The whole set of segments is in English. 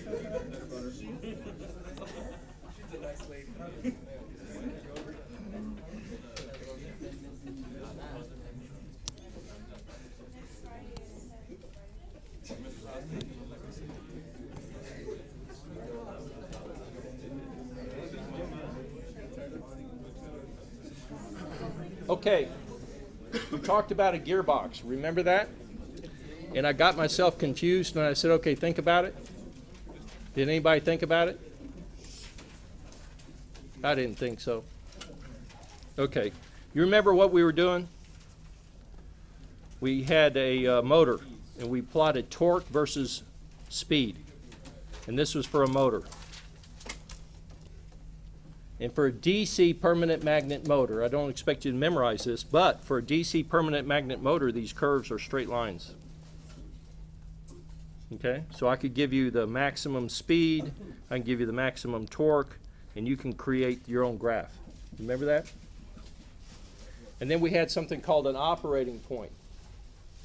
She's a nice lady. Okay, we talked about a gearbox. Remember that? And I got myself confused and I said, okay, think about it. Did anybody think about it? I didn't think so. Okay, you remember what we were doing? We had a motor and we plotted torque versus speed. And this was for a motor. And for a DC permanent magnet motor, I don't expect you to memorize this, but for a DC permanent magnet motor, these curves are straight lines. Okay, so I could give you the maximum speed, I can give you the maximum torque, and you can create your own graph. Remember that? And then we had something called an operating point.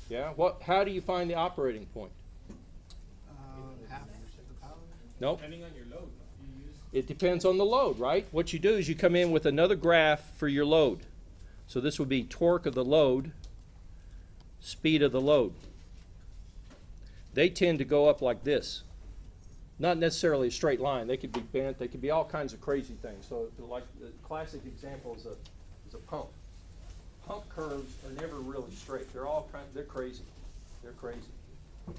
Yeah, how do you find the operating point? Half the power. Nope. Depending on your load. It depends on the load, right? What you do is you come in with another graph for your load. So this would be torque of the load, speed of the load. They tend to go up like this. Not necessarily a straight line. They could be bent. They could be all kinds of crazy things. So like the classic example is a pump. Pump curves are never really straight. They're crazy. They're crazy.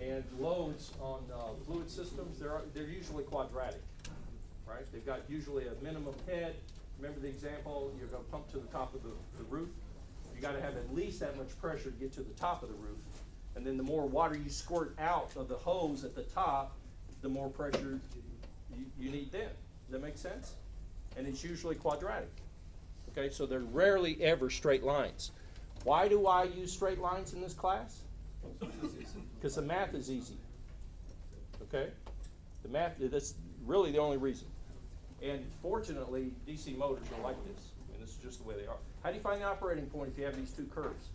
And loads on fluid systems, they're usually quadratic. Right? They've got usually a minimum head. Remember the example, you're going to pump to the top of the roof. You got to have at least that much pressure to get to the top of the roof. And then the more water you squirt out of the hose at the top, the more pressure you need then. Does that make sense? And it's usually quadratic. Okay, so they're rarely ever straight lines. Why do I use straight lines in this class? Because the math is easy. Okay? The math, that's really the only reason. And fortunately, DC motors are like this. And this is just the way they are. How do you find the operating point if you have these two curves?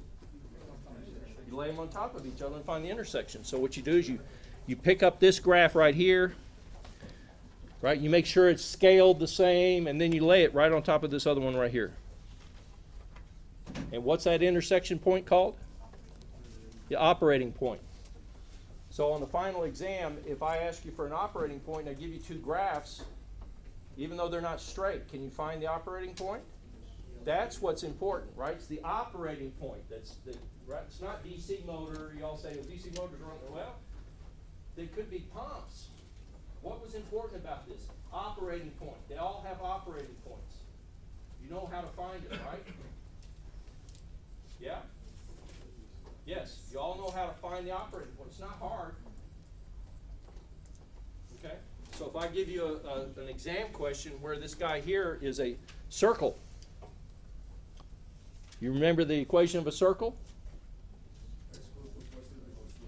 You lay them on top of each other and find the intersection. So what you do is you pick up this graph right here, right? You make sure it's scaled the same, and then you lay it right on top of this other one right here. And what's that intersection point called? The operating point. So on the final exam, if I ask you for an operating point and I give you two graphs, even though they're not straight, can you find the operating point? That's what's important, right? It's the operating point. Right? It's not DC motor. You all say, well, DC motors are on there. Well, they could be pumps. What was important about this? Operating point. They all have operating points. You know how to find it, right? Yeah? Yes, you all know how to find the operating point. It's not hard. Okay? So if I give you an exam question where this guy here is a circle, you remember the equation of a circle?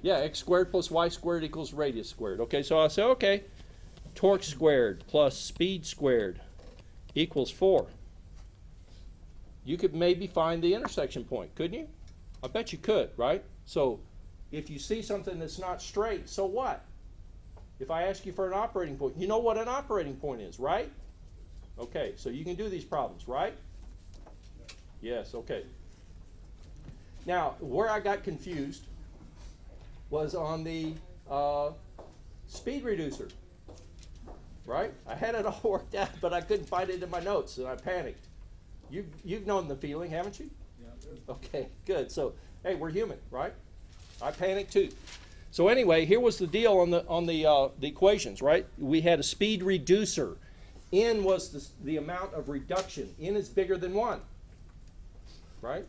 Yeah, x squared plus y squared equals radius squared. Okay, so I'll say, okay, torque squared plus speed squared equals 4. You could maybe find the intersection point, couldn't you? I bet you could, right? So if you see something that's not straight, so what? If I ask you for an operating point, you know what an operating point is, right? Okay, so you can do these problems, right? Yes, okay. Now, where I got confused was on the speed reducer, right? I had it all worked out, but I couldn't find it in my notes, and I panicked. You've known the feeling, haven't you? Yeah. Okay, good. So, hey, we're human, right? I panicked too. So anyway, here was the deal on the equations, right? We had a speed reducer. N was the amount of reduction. N is bigger than 1, right?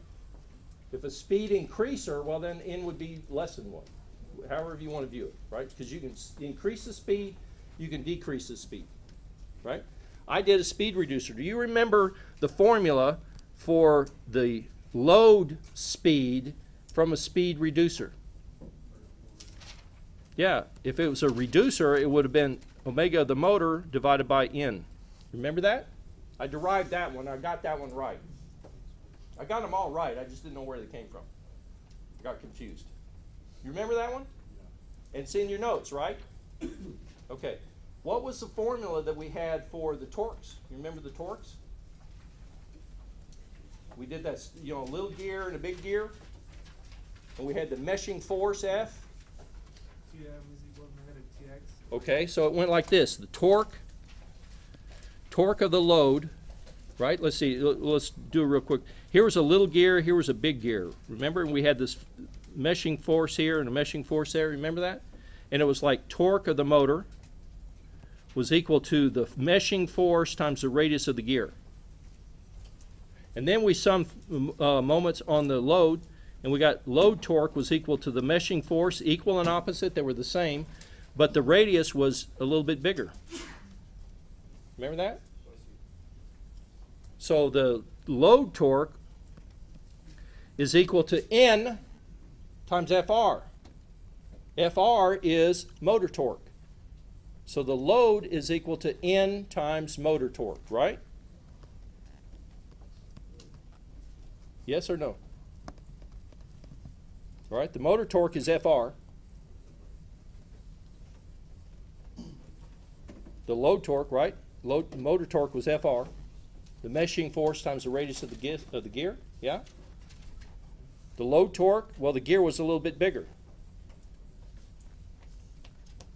If a speed increaser, well then N would be less than 1. However you want to view it, right? Because you can increase the speed, you can decrease the speed, right? I did a speed reducer. Do you remember the formula for the load speed from a speed reducer? Yeah, if it was a reducer, it would have been omega of the motor divided by N. Remember that? I derived that one. I got that one right. I got them all right. I just didn't know where they came from. I got confused. You remember that one? Yeah. And it's in your notes, right? Okay. what was the formula that we had for the torques? You remember the torques? We did that, you know, a little gear and a big gear. And we had the meshing force F. TM is equal to TX. Okay, so it went like this. The torque of the load, right? Let's see, let's do it real quick. Here was a little gear, here was a big gear. Remember, we had this meshing force here and a meshing force there. Remember that? And it was like torque of the motor was equal to the meshing force times the radius of the gear. And then we summed moments on the load, and we got load torque was equal to the meshing force, equal and opposite, they were the same, but the radius was a little bit bigger. Remember that? So the load torque is equal to N times FR. FR is motor torque. So the load is equal to N times motor torque, right? Yes or no? All right, the motor torque is FR. The load torque, right? Motor torque was FR. The meshing force times the radius of the gear, yeah? The load torque, well, the gear was a little bit bigger.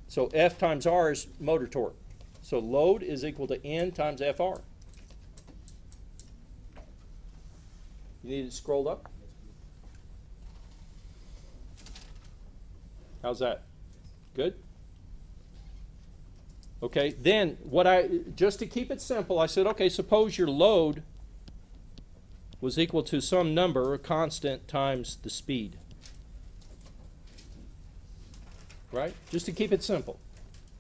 So F times R is motor torque. So load is equal to N times FR. You need it scrolled up? How's that? Good? Okay, then just to keep it simple, I said, okay, suppose your load was equal to some number, a constant, times the speed. Right? Just to keep it simple.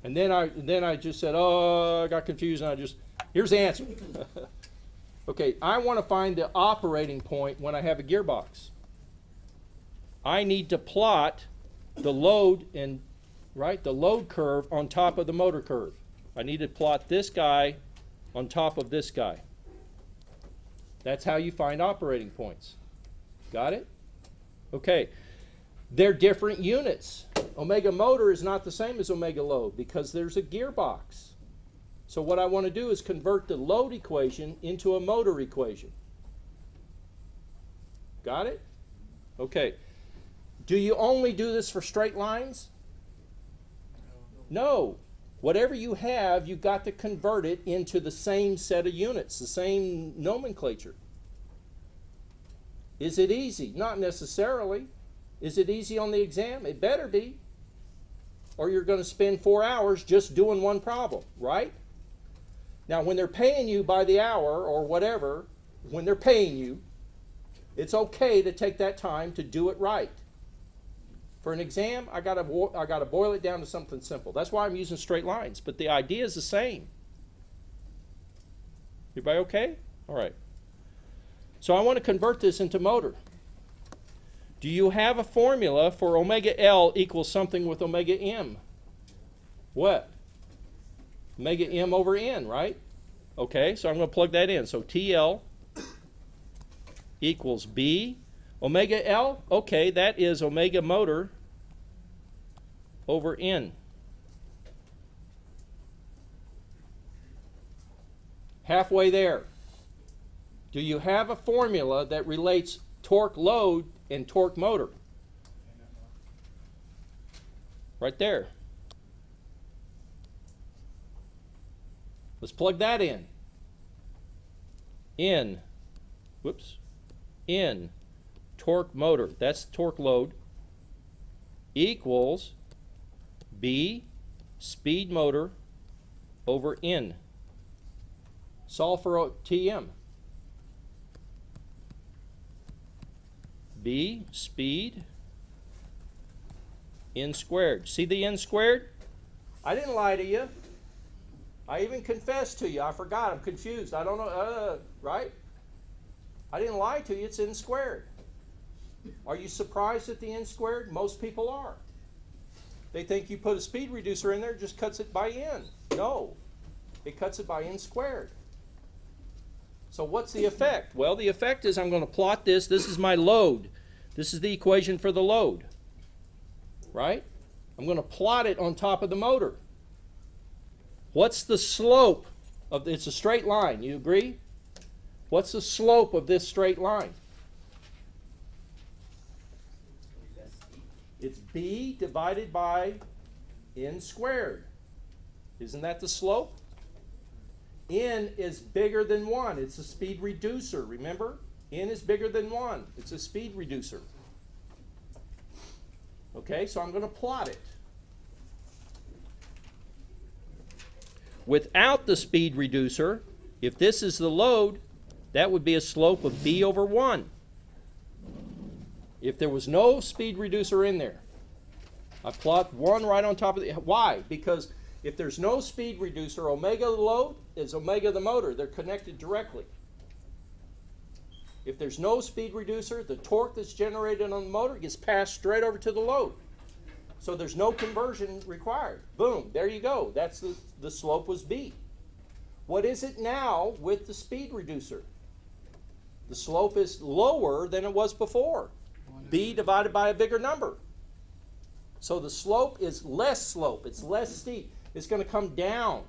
And then I just said, oh, I got confused, and here's the answer. Okay, I want to find the operating point when I have a gearbox. I need to plot the load the load curve on top of the motor curve. I need to plot this guy on top of this guy. That's how you find operating points. Got it? Okay. They're different units. Omega motor is not the same as omega load because there's a gearbox. So what I want to do is convert the load equation into a motor equation. Got it? Okay. Do you only do this for straight lines? No. Whatever you have, you've got to convert it into the same set of units, the same nomenclature. Is it easy? Not necessarily. Is it easy on the exam? It better be. Or you're going to spend 4 hours just doing one problem, right? Now, when they're paying you by the hour or whatever, when they're paying you, it's okay to take that time to do it right. For an exam, I gotta boil it down to something simple. That's why I'm using straight lines, but the idea is the same. Everybody okay? All right. So I want to convert this into motor. Do you have a formula for omega L equals something with omega M? What? Omega M over N, right? Okay, so I'm going to plug that in. So TL equals B. Omega L, okay, that is omega motor over N. Halfway there. Do you have a formula that relates torque load and torque motor? Right there. Let's plug that in. N torque motor, that's torque load, equals B speed motor over N. Solve for TM. B speed N squared. See the N squared? I didn't lie to you. I even confessed to you. I forgot. I'm confused. I don't know. Right? I didn't lie to you. It's N squared. Are you surprised at the N squared? Most people are. They think you put a speed reducer in there, it just cuts it by N. No. It cuts it by N squared. So what's the effect? Well, the effect is I'm going to plot this. This is my load. This is the equation for the load. Right? I'm going to plot it on top of the motor. What's the slope of, it's a straight line, you agree? What's the slope of this straight line? It's b divided by n squared. Isn't that the slope? N is bigger than 1. It's a speed reducer, remember? N is bigger than 1. It's a speed reducer. Okay, so I'm going to plot it. Without the speed reducer, if this is the load, that would be a slope of b over 1. If there was no speed reducer in there, I plot 1 right on top of the... Why? Because if there's no speed reducer, omega the load is omega the motor. They're connected directly. If there's no speed reducer, the torque that's generated on the motor gets passed straight over to the load. So there's no conversion required. Boom, there you go. That's the slope was b. What is it now with the speed reducer? The slope is lower than it was before. B divided by a bigger number. So the slope is less slope. It's less steep. It's going to come down.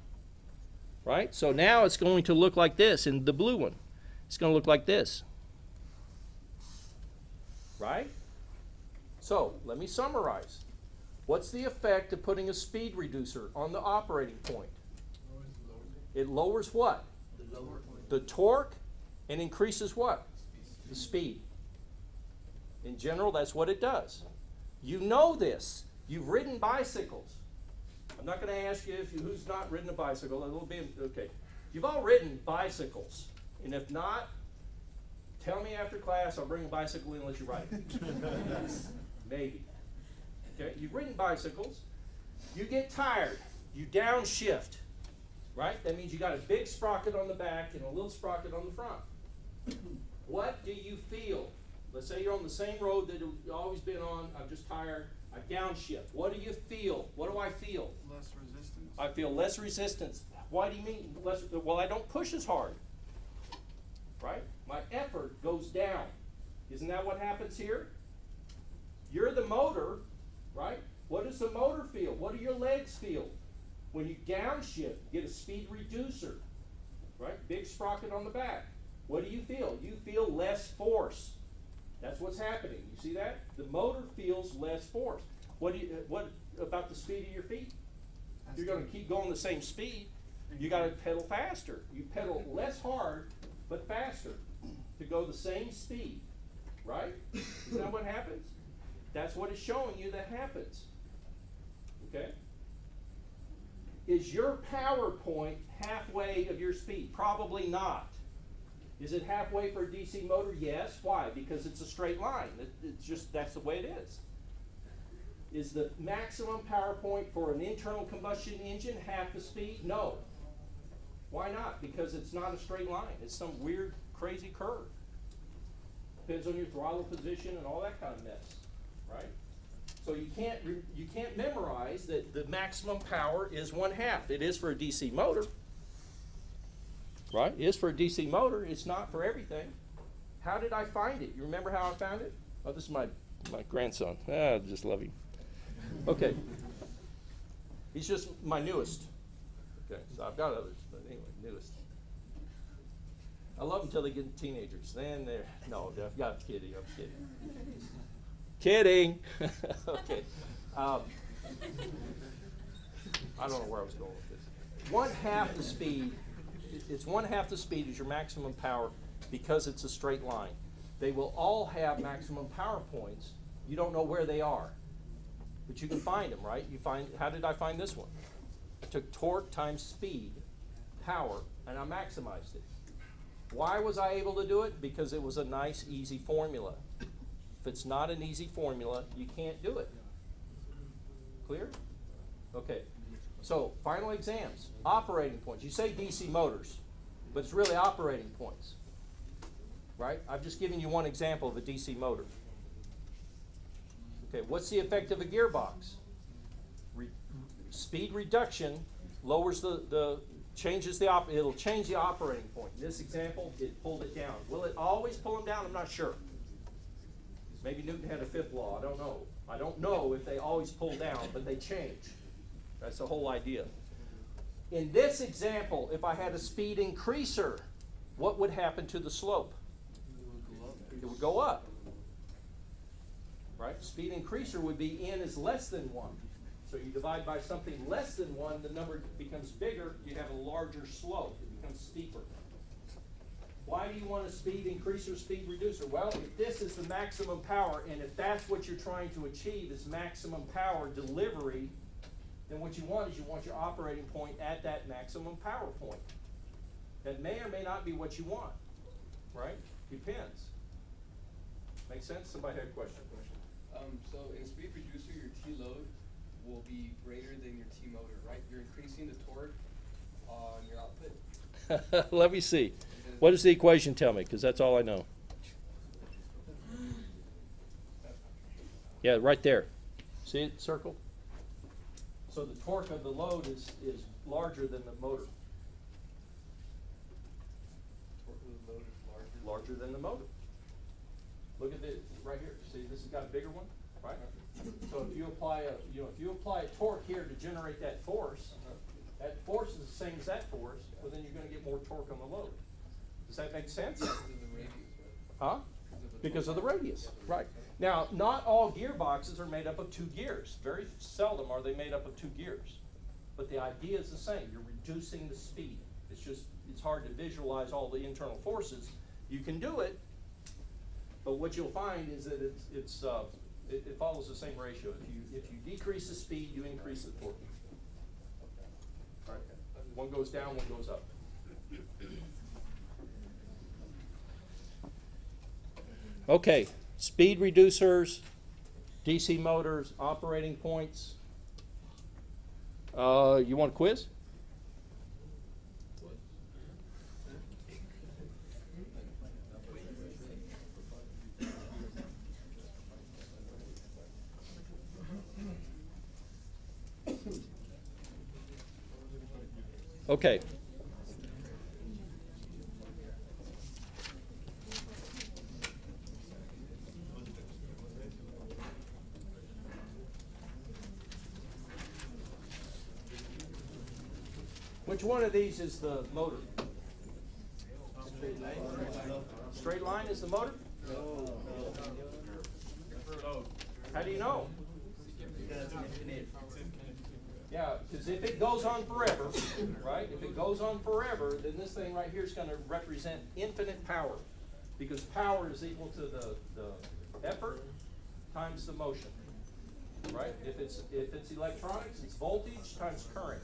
Right? So now it's going to look like this in the blue one. It's going to look like this. Right? So let me summarize. What's the effect of putting a speed reducer on the operating point? It lowers what? The torque, and increases what? The speed. In general, that's what it does. You know this. You've ridden bicycles. I'm not going to ask you who's not ridden a bicycle. It'll be okay. You've all ridden bicycles, and if not, tell me after class. I'll bring a bicycle in and let you ride it. Maybe. Okay. You've ridden bicycles. You get tired. You downshift. Right? That means you got a big sprocket on the back and a little sprocket on the front. What do you feel? Let's say you're on the same road that you've always been on. I'm just tired. I downshift. What do you feel? What do I feel? Less resistance. I feel less resistance. Why do you mean less? Well, I don't push as hard. Right? My effort goes down. Isn't that what happens here? You're the motor, right? What does the motor feel? What do your legs feel? When you downshift, you get a speed reducer, right? Big sprocket on the back. What do you feel? You feel less force. That's what's happening. You see that? The motor feels less force. What about the speed of your feet? If you're going to keep going the same speed, you got to pedal faster. You pedal less hard, but faster to go the same speed, right? Isn't that what happens? That's what it's showing you that happens. Okay? Is your power point halfway of your speed? Probably not. Is it halfway for a DC motor? Yes. Why? Because it's a straight line. It's just, that's the way it is. Is the maximum power point for an internal combustion engine half the speed? No. Why not? Because it's not a straight line. It's some weird, crazy curve. Depends on your throttle position and all that kind of mess, right? So you can't memorize that the maximum power is 1/2. It is for a DC motor. Right? It is for a DC motor. It's not for everything. How did I find it? You remember how I found it? Oh, this is my grandson. I just love him. Okay. He's just my newest. Okay, so I've got others, but anyway, newest. I love them until they get teenagers. Then they're, no, I'm kidding. Kidding. Okay. I don't know where I was going with this. 1/2 the speed. It's 1/2 the speed is your maximum power because it's a straight line. They will all have maximum power points. You don't know where they are, but you can find them, right? How did I find this one? I took torque times speed, power, and I maximized it. Why was I able to do it? Because it was a nice, easy formula. If it's not an easy formula, you can't do it. Clear? Okay. So, final exams. Operating points. You say DC motors, but it's really operating points. Right? I've just given you one example of a DC motor. Okay, what's the effect of a gearbox? Speed reduction lowers it'll change the operating point. In this example, it pulled it down. Will it always pull them down? I'm not sure. Maybe Newton had a fifth law. I don't know. I don't know if they always pull down, but they change. That's the whole idea. In this example, if I had a speed increaser, what would happen to the slope? It would go up. Right? Speed increaser would be n is less than 1. So you divide by something less than 1, the number becomes bigger, you have a larger slope. It becomes steeper. Why do you want a speed increaser, speed reducer? Well, if this is the maximum power, and if that's what you're trying to achieve is maximum power delivery, then what you want is you want your operating point at that maximum power point. That may or may not be what you want, right? Depends. Make sense? Somebody had a question. So in speed reducer, your T load will be greater than your T motor, right? You're increasing the torque on your output. Let me see. What does the equation tell me? Because that's all I know. Yeah, right there. See it, circle? So the torque of the load is larger than the motor. Torque of the load is Larger than the motor. Look at this right here. See, this has got a bigger one, right? So if you apply a torque here to generate that force is the same as that force, well then you're going to get more torque on the load. Does that make sense? Because of the radius, right? Huh? Because of the radius, right. Now, not all gearboxes are made up of 2 gears. Very seldom are they made up of 2 gears. But the idea is the same. You're reducing the speed. It's hard to visualize all the internal forces. You can do it, but what you'll find is that it follows the same ratio. If you decrease the speed, you increase the torque. Right. One goes down, one goes up. Okay, speed reducers, DC motors, operating points. You want a quiz? Okay. Which one of these is the motor? Straight line is the motor? How do you know? Yeah, because if it goes on forever, right? If it goes on forever, then this thing right here is going to represent infinite power, because power is equal to the effort times the motion, right? If it's electronics, it's voltage times current.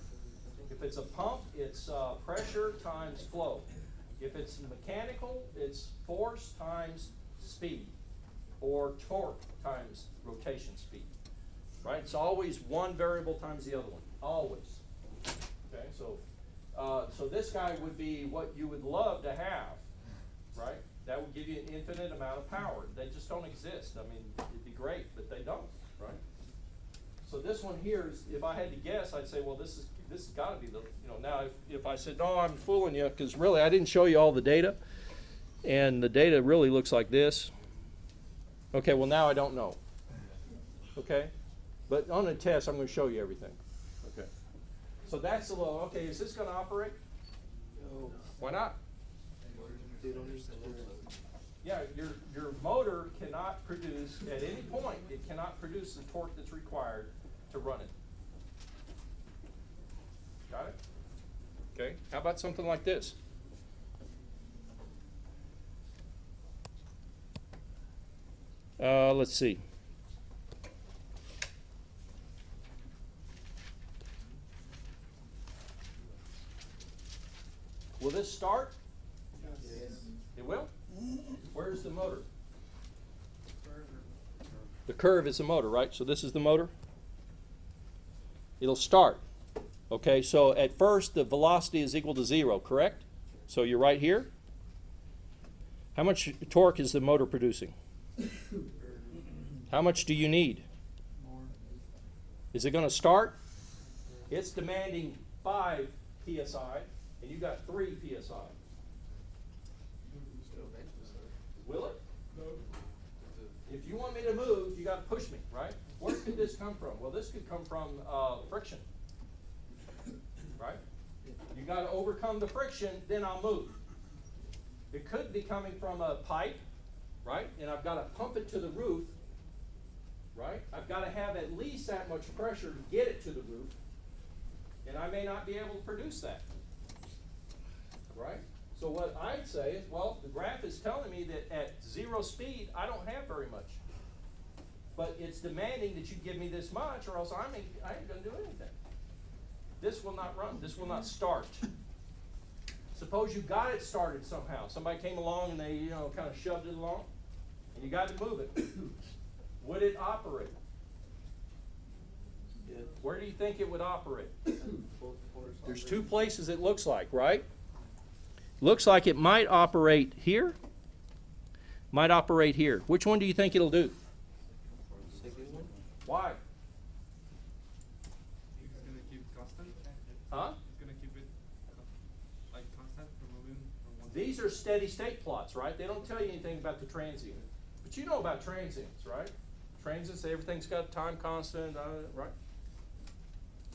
If it's a pump, it's pressure times flow. If it's mechanical, it's force times speed, or torque times rotation speed. Right? It's always one variable times the other one. Always. Okay, so this guy would be what you would love to have, right? That would give you an infinite amount of power. They just don't exist. I mean, it'd be great, but they don't, right? So this one here is, if I had to guess, I'd say, well, this has got to be the, now if I said, no, I'm fooling you, because really I didn't show you all the data, and the data really looks like this. Okay, well now I don't know. Okay? But on the test, I'm going to show you everything. Okay. So that's the load. Okay, is this going to operate? No. Why not? Yeah, your motor cannot produce, at any point, it cannot produce the torque that's required to run it. Got it? Okay. How about something like this? Let's see. Will this start? Yes. It will? Where's the motor? The curve is the motor, right? So this is the motor. It'll start. Okay, so at first the velocity is equal to 0, correct? So you're right here. How much torque is the motor producing? How much do you need? Is it going to start? It's demanding 5 psi. And you got 3 psi. Will it? No. If you want me to move, you got to push me, right? Where could this come from? Well, this could come from friction, right? got to overcome the friction, then I'll move. It could be coming from a pipe, right? And I've got to pump it to the roof, right? I've got to have at least that much pressure to get it to the roof, and I may not be able to produce that, right? So what I'd say is, well, the graph is telling me that at 0 speed, I don't have very much. But it's demanding that you give me this much, or else I ain't going to do anything. This will not run. This will not start. Suppose you got it started somehow. Somebody came along and they, kind of shoved it along, and you got to move it. Would it operate? Where do you think it would operate? There's two places it looks like, right? Looks like it might operate here, might operate here. Which one do you think it'll do? Why? It's going to keep constant. Huh? It's going to keep it like constant from moving from one. These are steady state plots, right? They don't tell you anything about the transient. But you know about transients, right? Transients, everything's got time constant, right?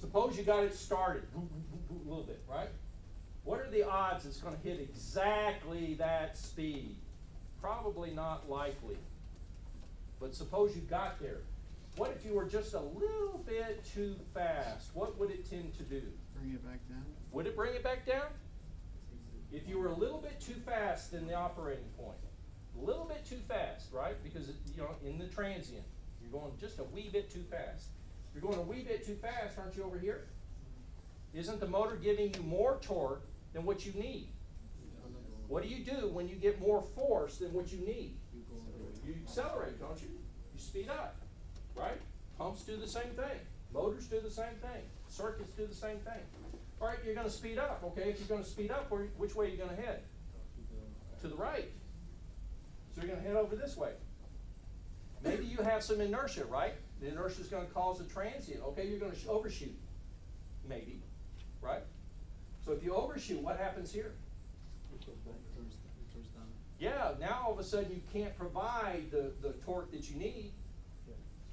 Suppose you got it started, a little bit, right? What are the odds it's going to hit exactly that speed? Probably not likely. But suppose you got there. What if you were just a little bit too fast? What would it tend to do? Bring it back down. Would it bring it back down? If you were a little bit too fast in the operating point, a little bit too fast, right? Because in the transient, you're going just a wee bit too fast. You're going a wee bit too fast, aren't you, over here? Isn't the motor giving you more torque than what you need? What do you do when you get more force than what you need? You accelerate, don't you? You speed up, right? Pumps do the same thing. Motors do the same thing. Circuits do the same thing. All right, you're going to speed up, okay? If you're going to speed up, which way are you going to head? To the right. So you're going to head over this way. Maybe you have some inertia, right? The inertia is going to cause a transient. Okay, you're going to overshoot. Maybe, right? So if you overshoot, what happens here? It goes back, it turns down. Yeah, now all of a sudden you can't provide the torque that you need.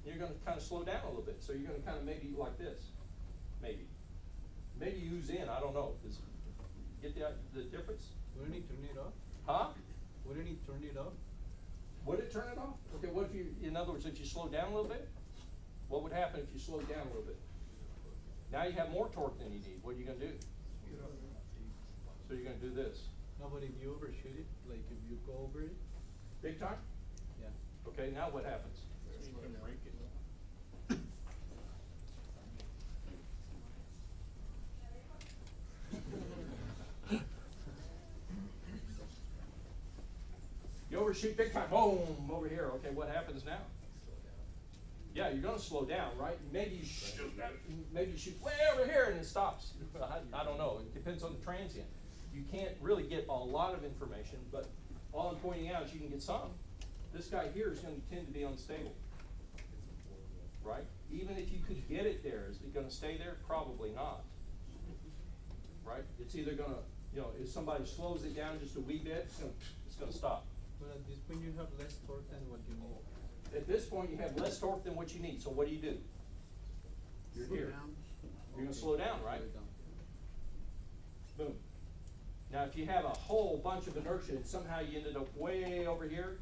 You're going to kind of slow down a little bit. So you're going to kind of maybe like this. Maybe. Maybe use in, I don't know. Get the difference? Wouldn't he turn it off? Huh? Wouldn't he turn it off? Would it turn it off? Okay, what if you, in other words, if you slow down a little bit? What would happen if you slowed down a little bit? Now you have more torque than you need. What are you going to do? So you're going to do this. No, but if you overshoot it, like if you go over it, Big time? yeah. Okay, now what happens? So you can break it. You overshoot big time, boom, over here. Okay, what happens now? Yeah, you're going to slow down, right? Maybe you shoot way over here and it stops. I don't know. It depends on the transient. You can't really get a lot of information, but all I'm pointing out is you can get some. This guy here is going to tend to be unstable, right? Even if you could get it there, is it going to stay there? Probably not, right? It's either going to, if somebody slows it down just a wee bit, it's going to stop. But at this point you have less torque than what you need. At this point, you have less torque than what you need. So what do? You're Slow here. down. You're going to slow down, right? Slow down. Boom. Now, if you have a whole bunch of inertia and somehow you ended up way over here,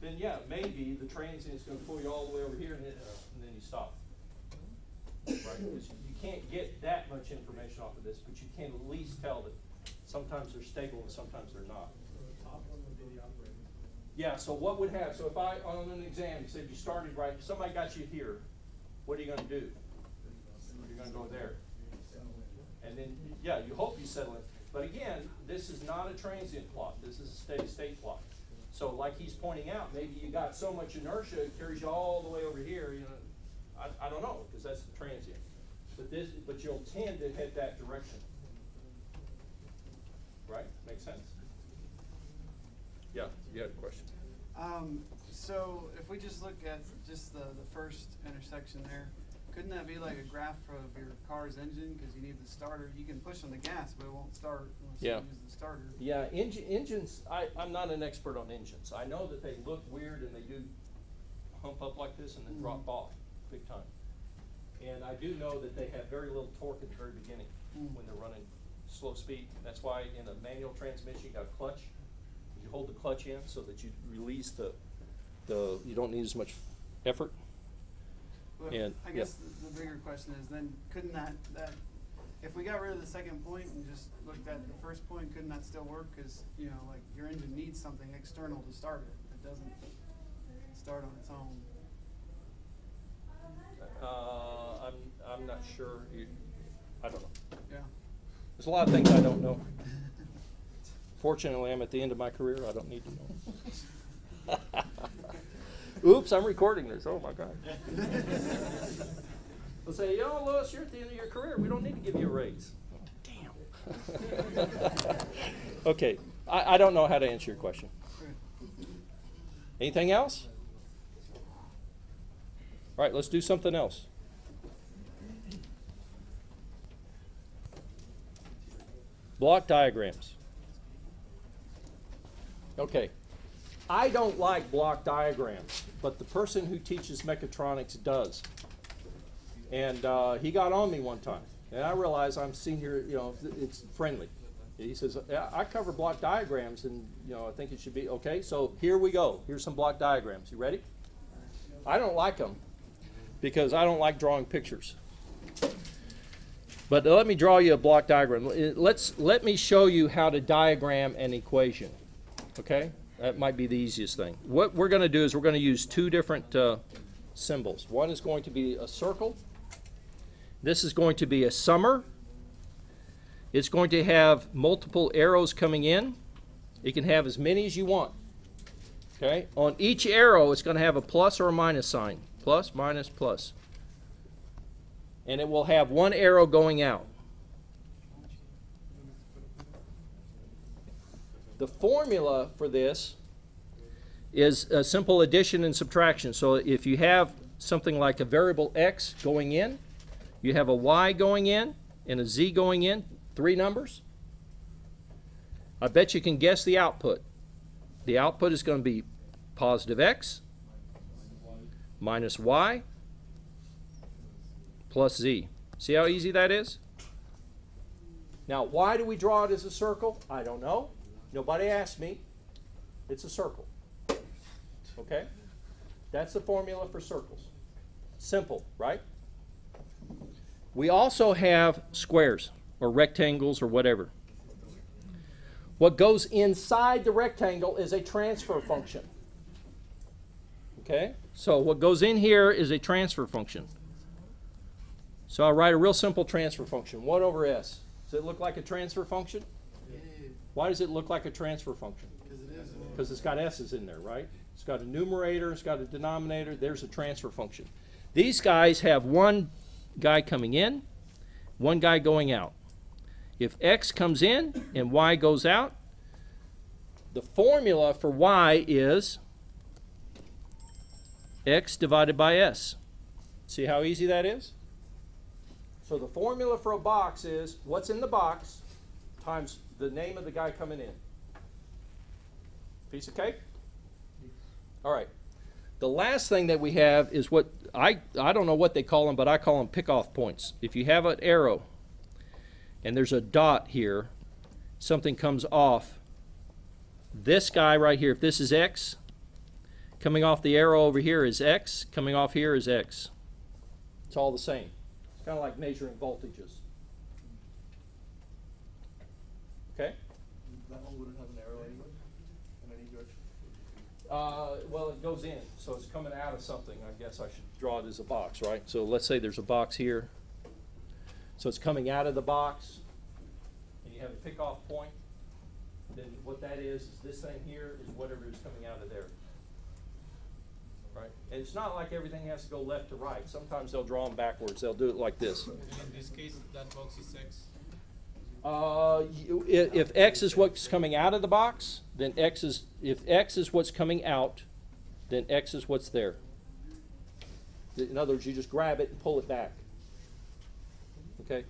then yeah, maybe the transient is going to pull you all the way over here and then you stop. Right? Because you can't get that much information off of this, but you can at least tell that sometimes they're stable and sometimes they're not. Yeah, so what would happen? So if I, on an exam, said you started right, somebody got you here, what are you going to do? You're going to go there. And then, yeah, you hope you settle it. But again, this is not a transient plot. This is a steady state plot. So like he's pointing out, maybe you got so much inertia, it carries you all the way over here. I don't know, because that's the transient. But you'll tend to head that direction. Right? Make sense? Yeah, you had a question. So if we just look at just the first intersection there, couldn't that be like a graph of your car's engine? Because you need the starter. You can push on the gas, but it won't start unless you use the starter. Yeah, engines, I'm not an expert on engines. I know that they look weird and they do hump up like this and then drop off big time. And I do know that they have very little torque at the very beginning when they're running slow speed. That's why in a manual transmission you got a clutch. You hold the clutch in so that you release you don't need as much effort. Well, And, I guess the bigger question is then couldn't that if we got rid of the second point and just looked at the first point, couldn't that still work? Because like your engine needs something external to start it. It doesn't start on its own. I'm not sure. I don't know. Yeah. There's a lot of things I don't know. Fortunately, I'm at the end of my career. I don't need to know. Oops, I'm recording this. Oh, my God. They'll say, Louis, you're at the end of your career. We don't need to give you a raise. Damn. Okay. I don't know how to answer your question. Anything else? All right, let's do something else. Block diagrams. Okay. I don't like block diagrams, but the person who teaches mechatronics does. And he got on me one time. And I realize I'm senior, it's friendly. He says, I cover block diagrams, and I think it should be okay. So here we go. Here's some block diagrams. You ready? I don't like them because I don't like drawing pictures. But let me draw you a block diagram. Let me show you how to diagram an equation. Okay? That might be the easiest thing. What we're going to do is we're going to use two different symbols. One is going to be a circle. This is going to be a summer. It's going to have multiple arrows coming in. You can have as many as you want. Okay? On each arrow, it's going to have a plus or a minus sign. Plus, minus, plus. And it will have one arrow going out. The formula for this is a simple addition and subtraction. So if you have something like a variable x going in, you have a y going in and a z going in, 3 numbers. I bet you can guess the output. The output is going to be positive x minus y plus z. See how easy that is? Now, why do we draw it as a circle? I don't know. Nobody asked me. It's a circle. Okay? That's the formula for circles. Simple, right? We also have squares or rectangles or whatever. What goes inside the rectangle is a transfer function. Okay? So what goes in here is a transfer function. So I'll write a real simple transfer function. 1 over s. Does it look like a transfer function? Why does it look like a transfer function? Because it's got s's in there, right? It's got a numerator, it's got a denominator. There's a transfer function. These guys have one guy coming in, one guy going out. If x comes in and y goes out, the formula for y is x divided by s. See how easy that is? So the formula for a box is what's in the box times the name of the guy coming in. Piece of cake? All right. The last thing that we have is what I don't know what they call them, but I call them pick-off points. If you have an arrow and there's a dot here, something comes off. This guy right here, if this is x, coming off the arrow over here is x, coming off here is x. It's all the same. It's kind of like measuring voltages. Okay? That one wouldn't have an arrow anyway, in any direction? Well, it goes in, so it's coming out of something. I guess I should draw it as a box, right? So let's say there's a box here. So it's coming out of the box, and you have a pick-off point. Then what that is this thing here is whatever is coming out of there. Right? And it's not like everything has to go left to right. Sometimes they'll draw them backwards. They'll do it like this. In this case, that box is x. If x is what's coming out of the box, then if x is what's coming out, then x is what's there. In other words, you just grab it and pull it back. Okay?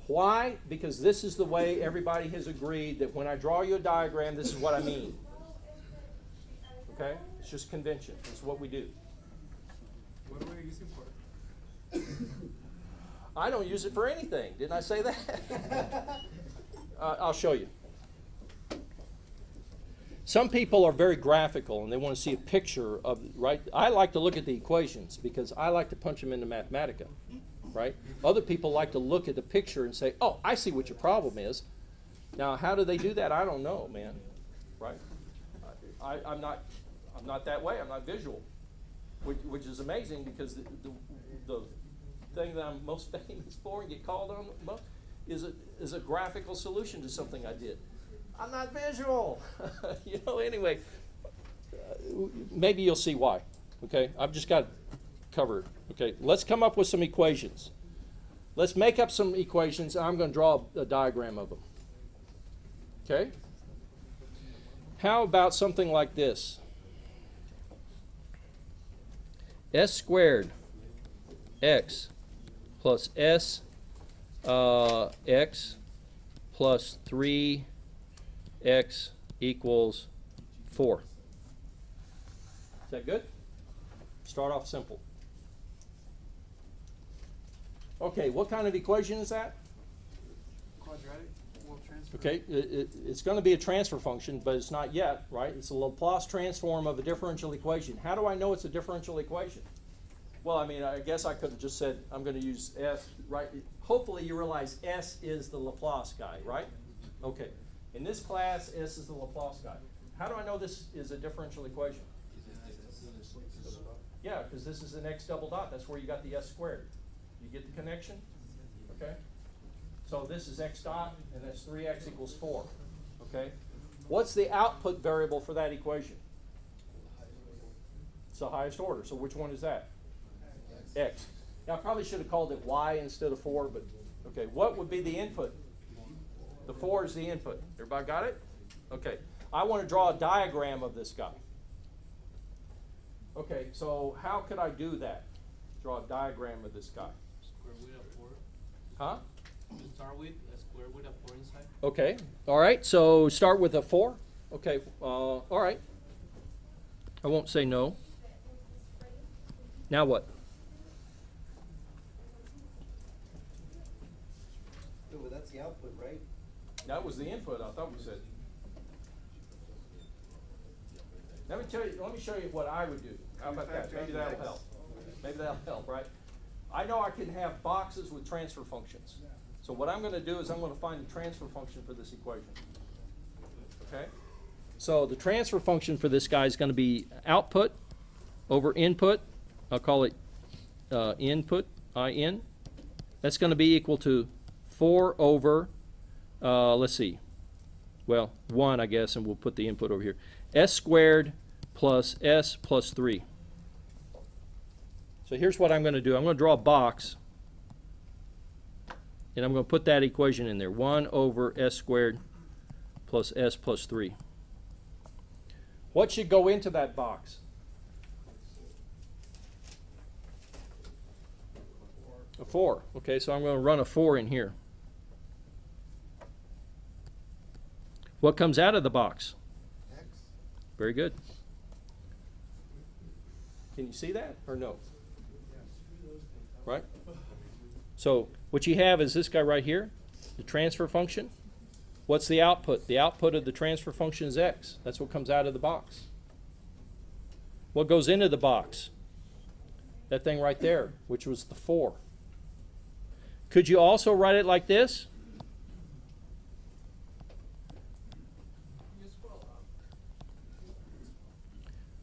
Why? Because this is the way everybody has agreed that when I draw you a diagram, this is what I mean. Okay? It's just convention. It's what we do. What were you using for? I don't use it for anything. Didn't I say that? I'll show you. Some people are very graphical and they want to see a picture of, right? I like to look at the equations because I like to punch them into Mathematica, right? Other people like to look at the picture and say, oh, I see what your problem is. Now, how do they do that? I don't know, man, right? I'm not that way. I'm not visual, which is amazing because the thing that I'm most famous for and get called on most is a graphical solution to something I did. I'm not visual. Anyway, maybe you'll see why. Okay, I've just got to cover it. Okay, let's come up with some equations. Let's make up some equations. I'm going to draw a diagram of them. Okay? How about something like this? S squared x plus s x plus 3x equals 4. Is that good? Start off simple. Okay, what kind of equation is that? Quadratic. We'll transfer. Okay, it's going to be a transfer function, but it's not yet, right? It's a Laplace transform of a differential equation. How do I know it's a differential equation? Well, I mean, I guess I could have just said I'm going to use S, right? Hopefully you realize S is the Laplace guy, right? Okay. In this class, S is the Laplace guy. How do I know this is a differential equation? Yeah, because this is an x double dot. That's where you got the s squared. You get the connection? Okay? So this is x dot, and that's 3x equals 4. Okay? What's the output variable for that equation? It's the highest order. So which one is that? X. Now, I probably should have called it y instead of 4, but okay. What would be the input? The 4 is the input. Everybody got it? Okay. I want to draw a diagram of this guy. Okay, so how could I do that? Draw a diagram of this guy. Square root of 4. Huh? To start with, a square root of 4 inside. Okay. All right. So start with a 4. Okay. All right. I won't say no. Now what? Well, that's the output, right? That was the input, I thought we said. Let me show you what I would do. How about that? Maybe that'll help. Maybe that'll help, right? I know I can have boxes with transfer functions. So what I'm going to do is I'm going to find the transfer function for this equation. Okay? So the transfer function for this guy is going to be output over input. I'll call it input, IN. That's going to be equal to 4 over, let's see, well, 1, I guess, and we'll put the input over here. S squared plus S plus 3. So here's what I'm going to do. I'm going to draw a box, and I'm going to put that equation in there. 1 over S squared plus S plus 3. What should go into that box? A 4. Okay, so I'm going to run a 4 in here. What comes out of the box? X. Very good. Can you see that or no? Right? So what you have is this guy right here, the transfer function. What's the output? The output of the transfer function is x. That's what comes out of the box. What goes into the box? That thing right there, which was the 4. Could you also write it like this?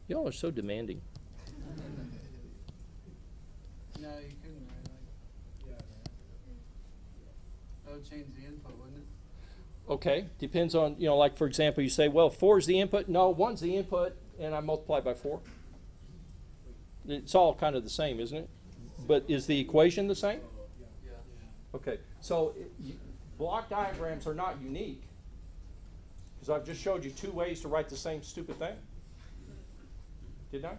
Y'all are so demanding. No, you couldn't, right? That would change the input, wouldn't it? Okay, depends on, like for example, you say, well, 4 is the input. No, 1's the input, and I multiply by 4. It's all kind of the same, isn't it? But is the equation the same? Okay, so block diagrams are not unique, because I've just showed you 2 ways to write the same stupid thing. Didn't I?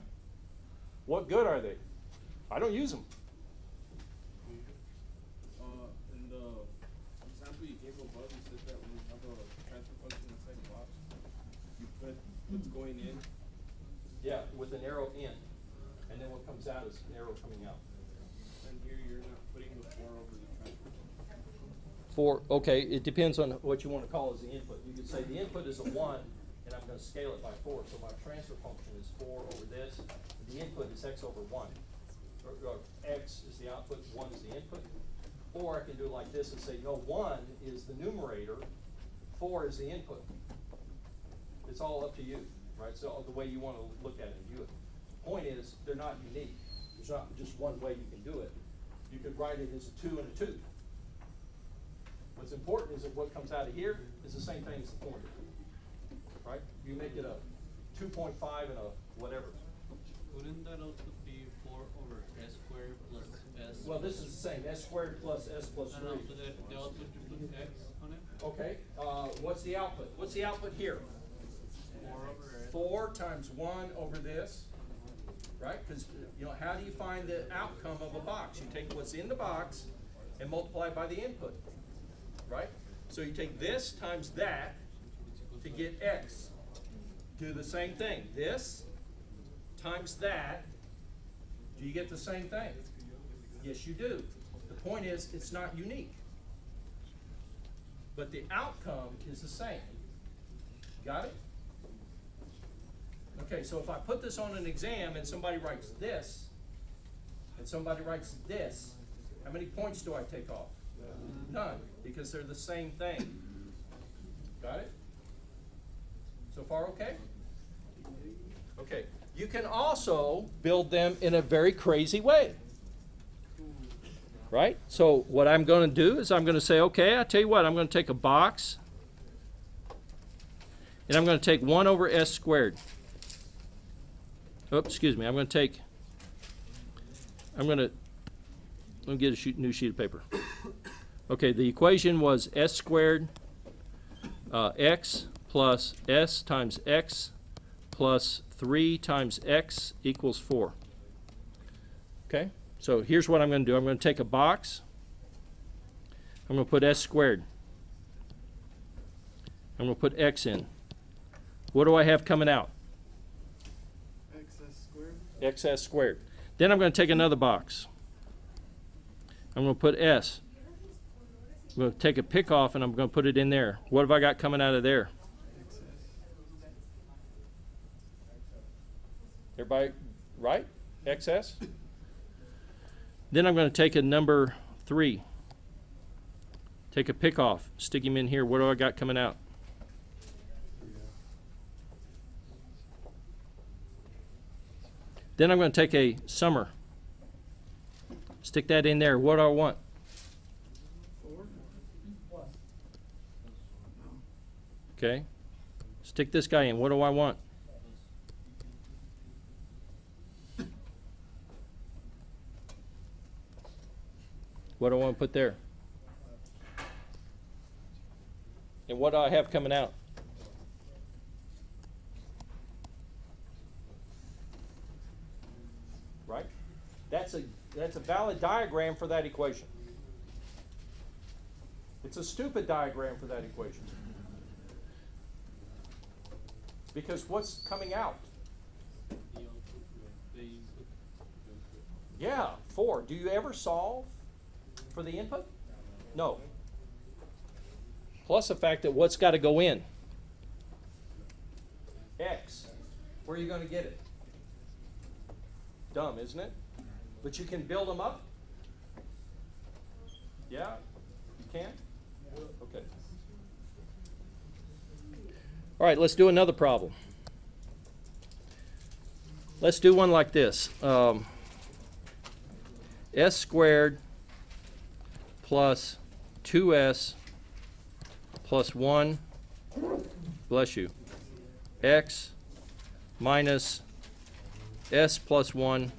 What good are they? I don't use them. In the example you gave above, you said that when you have a transfer function inside the box, you put what's going in. Yeah, with an arrow in, and then what comes out is an arrow coming out. And here you're not putting the 4 over the transfer function. 4, okay, it depends on what you want to call as the input. You could say the input is a 1, and I'm going to scale it by 4. So my transfer function is 4 over this. The input is x over 1. Or x is the output, 1 is the input. Or I can do it like this and say, no, 1 is the numerator, 4 is the input. It's all up to you, right? So the way you want to look at it and view it. Point is, they're not unique. There's not just one way you can do it. You could write it as a 2 and a 2. What's important is that what comes out of here is the same thing as the pointer, right? You make it a 2.5 and a whatever. Wouldn't that also be 4 over s squared plus s? Well, this is the same, s squared plus s plus 3. And after that, the output you put x on it? Okay, what's the output? What's the output here? 4 over s. 4 times 1 over this, right? Because, you know, how do you find the outcome of a box? You take what's in the box and multiply by the input, right? So you take this times that to get x. Do the same thing. This times that. Do you get the same thing? Yes, you do. The point is, it's not unique. But the outcome is the same. Got it? Okay, so if I put this on an exam and somebody writes this, and somebody writes this, how many points do I take off? None, because they're the same thing. Got it? So far, okay? Okay. You can also build them in a very crazy way. Right? So what I'm going to do is I'm going to say, okay, I tell you what, I'm going to take a box, and I'm going to take 1 over s squared. Oops, excuse me. I'm going to let me get a new sheet of paper. Okay, the equation was s squared x plus s times x plus 3 times x equals 4. Okay, so here's what I'm going to do. I'm going to take a box. I'm going to put s squared. I'm going to put x in. What do I have coming out? XS squared. XS squared. Then I'm going to take another box. I'm going to put s. I'm going to take a pick off and I'm going to put it in there. What have I got coming out of there? Everybody right? XS? Then I'm going to take a number 3. Take a pick off. Stick him in here. What do I got coming out? Then I'm going to take a summer. Stick that in there. What do I want? 4. Okay. Stick this guy in. What do I want? What do I want to put there? And what do I have coming out? Right? That's a valid diagram for that equation. It's a stupid diagram for that equation. Because what's coming out? The output, the input. Yeah, 4. Do you ever solve for the input? No. Plus the fact that what's got to go in? X. Where are you going to get it? Dumb, isn't it? But you can build them up? Yeah? You can? Okay. All right, let's do another problem. Let's do one like this. S squared plus 2s plus 1, bless you, x minus s plus 1,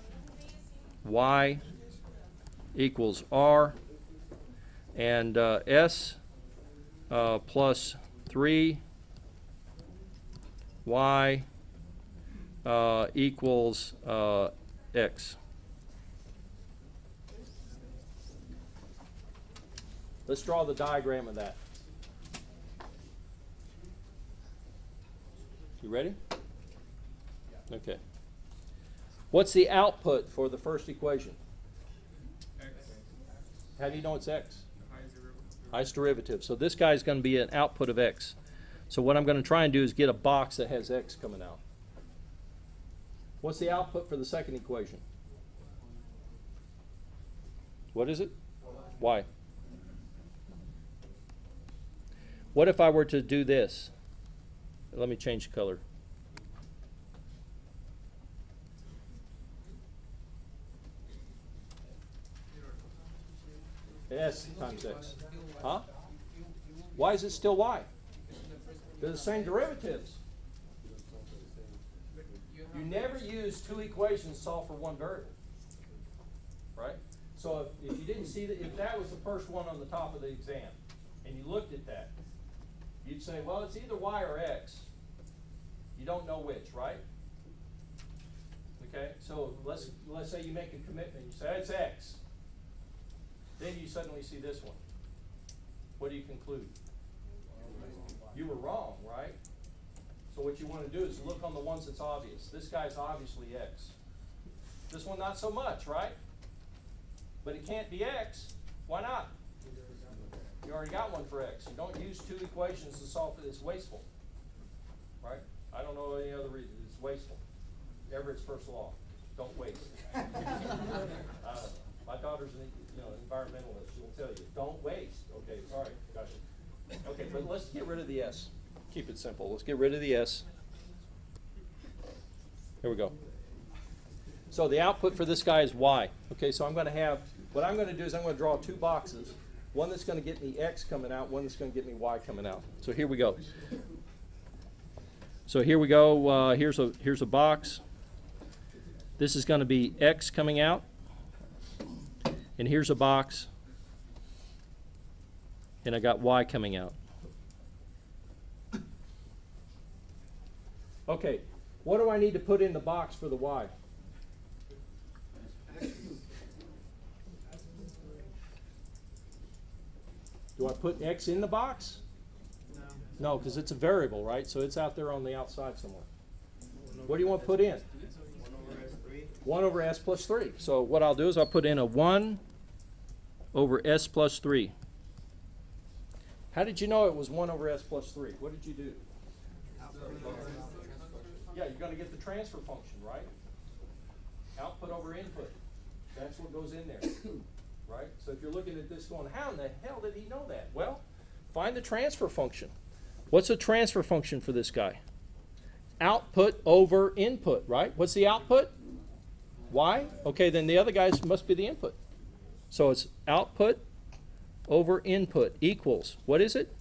y equals r, and s plus 3, y equals x. Let's draw the diagram of that. You ready? Okay. What's the output for the first equation? X. How do you know it's x? High zero. Highest derivative. So this guy's going to be an output of x. So what I'm going to try and do is get a box that has x coming out. What's the output for the second equation? What is it? Y. What if I were to do this? Let me change the color. S times x. Huh? Why is it still y? They're the same derivatives. You never use two equations to solve for one variable. Right? So if you didn't see that, if that was the first one on the top of the exam, and you looked at that, you'd say, well, it's either y or x. You don't know which, right? Okay, so let's say you make a commitment. You say, it's x. Then you suddenly see this one. What do you conclude? You were wrong, right? So what you want to do is look on the ones that's obvious. This guy's obviously x. This one not so much, right? But it can't be x. Why not? You already got one for x. You don't use two equations to solve it. It's wasteful, right? I don't know any other reason. It's wasteful. Everett's first law. Don't waste. My daughter's an environmentalist. She'll tell you, don't waste. Okay, sorry. Gotcha. Okay, but let's get rid of the s. Keep it simple. Let's get rid of the s. Here we go. So the output for this guy is y. Okay, so I'm going to have, what I'm going to do is I'm going to draw two boxes. One that's going to get me x coming out, one that's going to get me y coming out. So here we go. So here we go. Here's a box. This is going to be x coming out. And here's a box. And I got y coming out. Okay, what do I need to put in the box for the y? Do I put x in the box? No, because it's a variable, right? So it's out there on the outside somewhere. What do you want to put in? 1 over s plus 3. So what I'll do is I'll put in a 1 over s plus 3. How did you know it was 1 over s plus 3? What did you do? Yeah, you're going to get the transfer function, right? Output over input. That's what goes in there, right? So if you're looking at this going, how in the hell did he know that? Well, find the transfer function. What's the transfer function for this guy? Output over input, right? What's the output? Y? Okay, then the other guys must be the input. So it's output over input equals, what is it?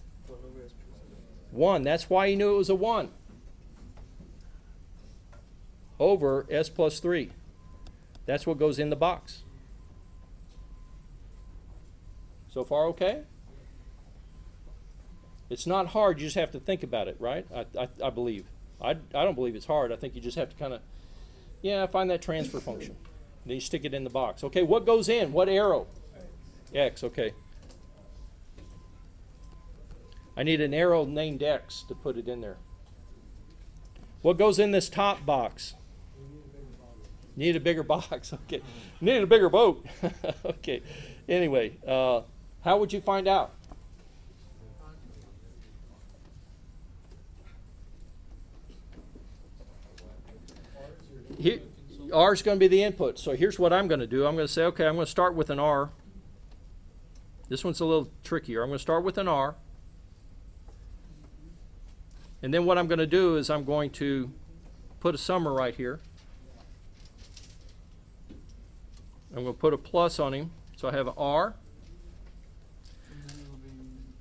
1. That's why he knew it was a 1. Over s plus 3. That's what goes in the box. So far okay? It's not hard, you just have to think about it, right? I believe. I don't believe it's hard. I think you just have to kind of, yeah, find that transfer function. Then you stick it in the box. Okay, what goes in? What arrow? X, okay. I need an arrow named X to put it in there. What goes in this top box? Need a bigger box. Okay. Need a bigger boat. Okay. Anyway, how would you find out? Here, R is going to be the input. So here's what I'm going to do. I'm going to say, okay, I'm going to start with an R. This one's a little trickier. I'm going to start with an R. And then what I'm going to do is I'm going to put a summer right here. I'm going to put a plus on him. So I have an R.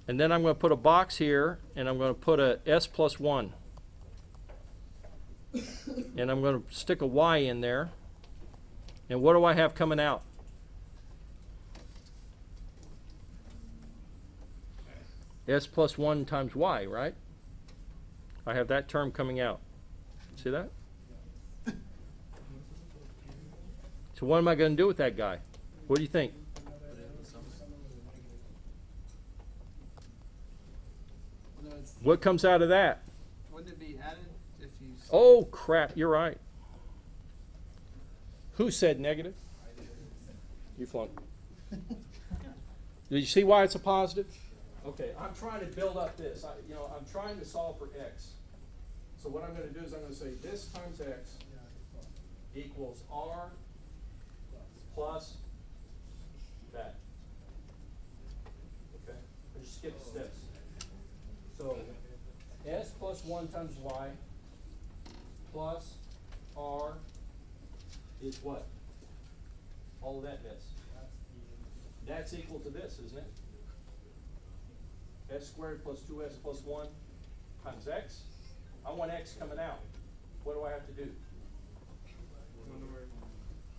And then I'm going to put a box here, and I'm going to put a S plus 1. And I'm going to stick a Y in there. And what do I have coming out? S plus 1 times Y, right? I have that term coming out. See that? So what am I going to do with that guy? What do you think? What comes out of that? Wouldn't it be added if you... Oh, crap. You're right. Who said negative? You flunked. Did you see why it's a positive? Okay, I'm trying to build up this. I'm trying to solve for x. So what I'm going to do is I'm going to say this times x equals r plus that. Okay, I just skip steps. So s plus 1 times y plus r is what? All of that mess. That's equal to this, isn't it? S squared plus 2s plus 1 times x. I want x coming out. What do I have to do?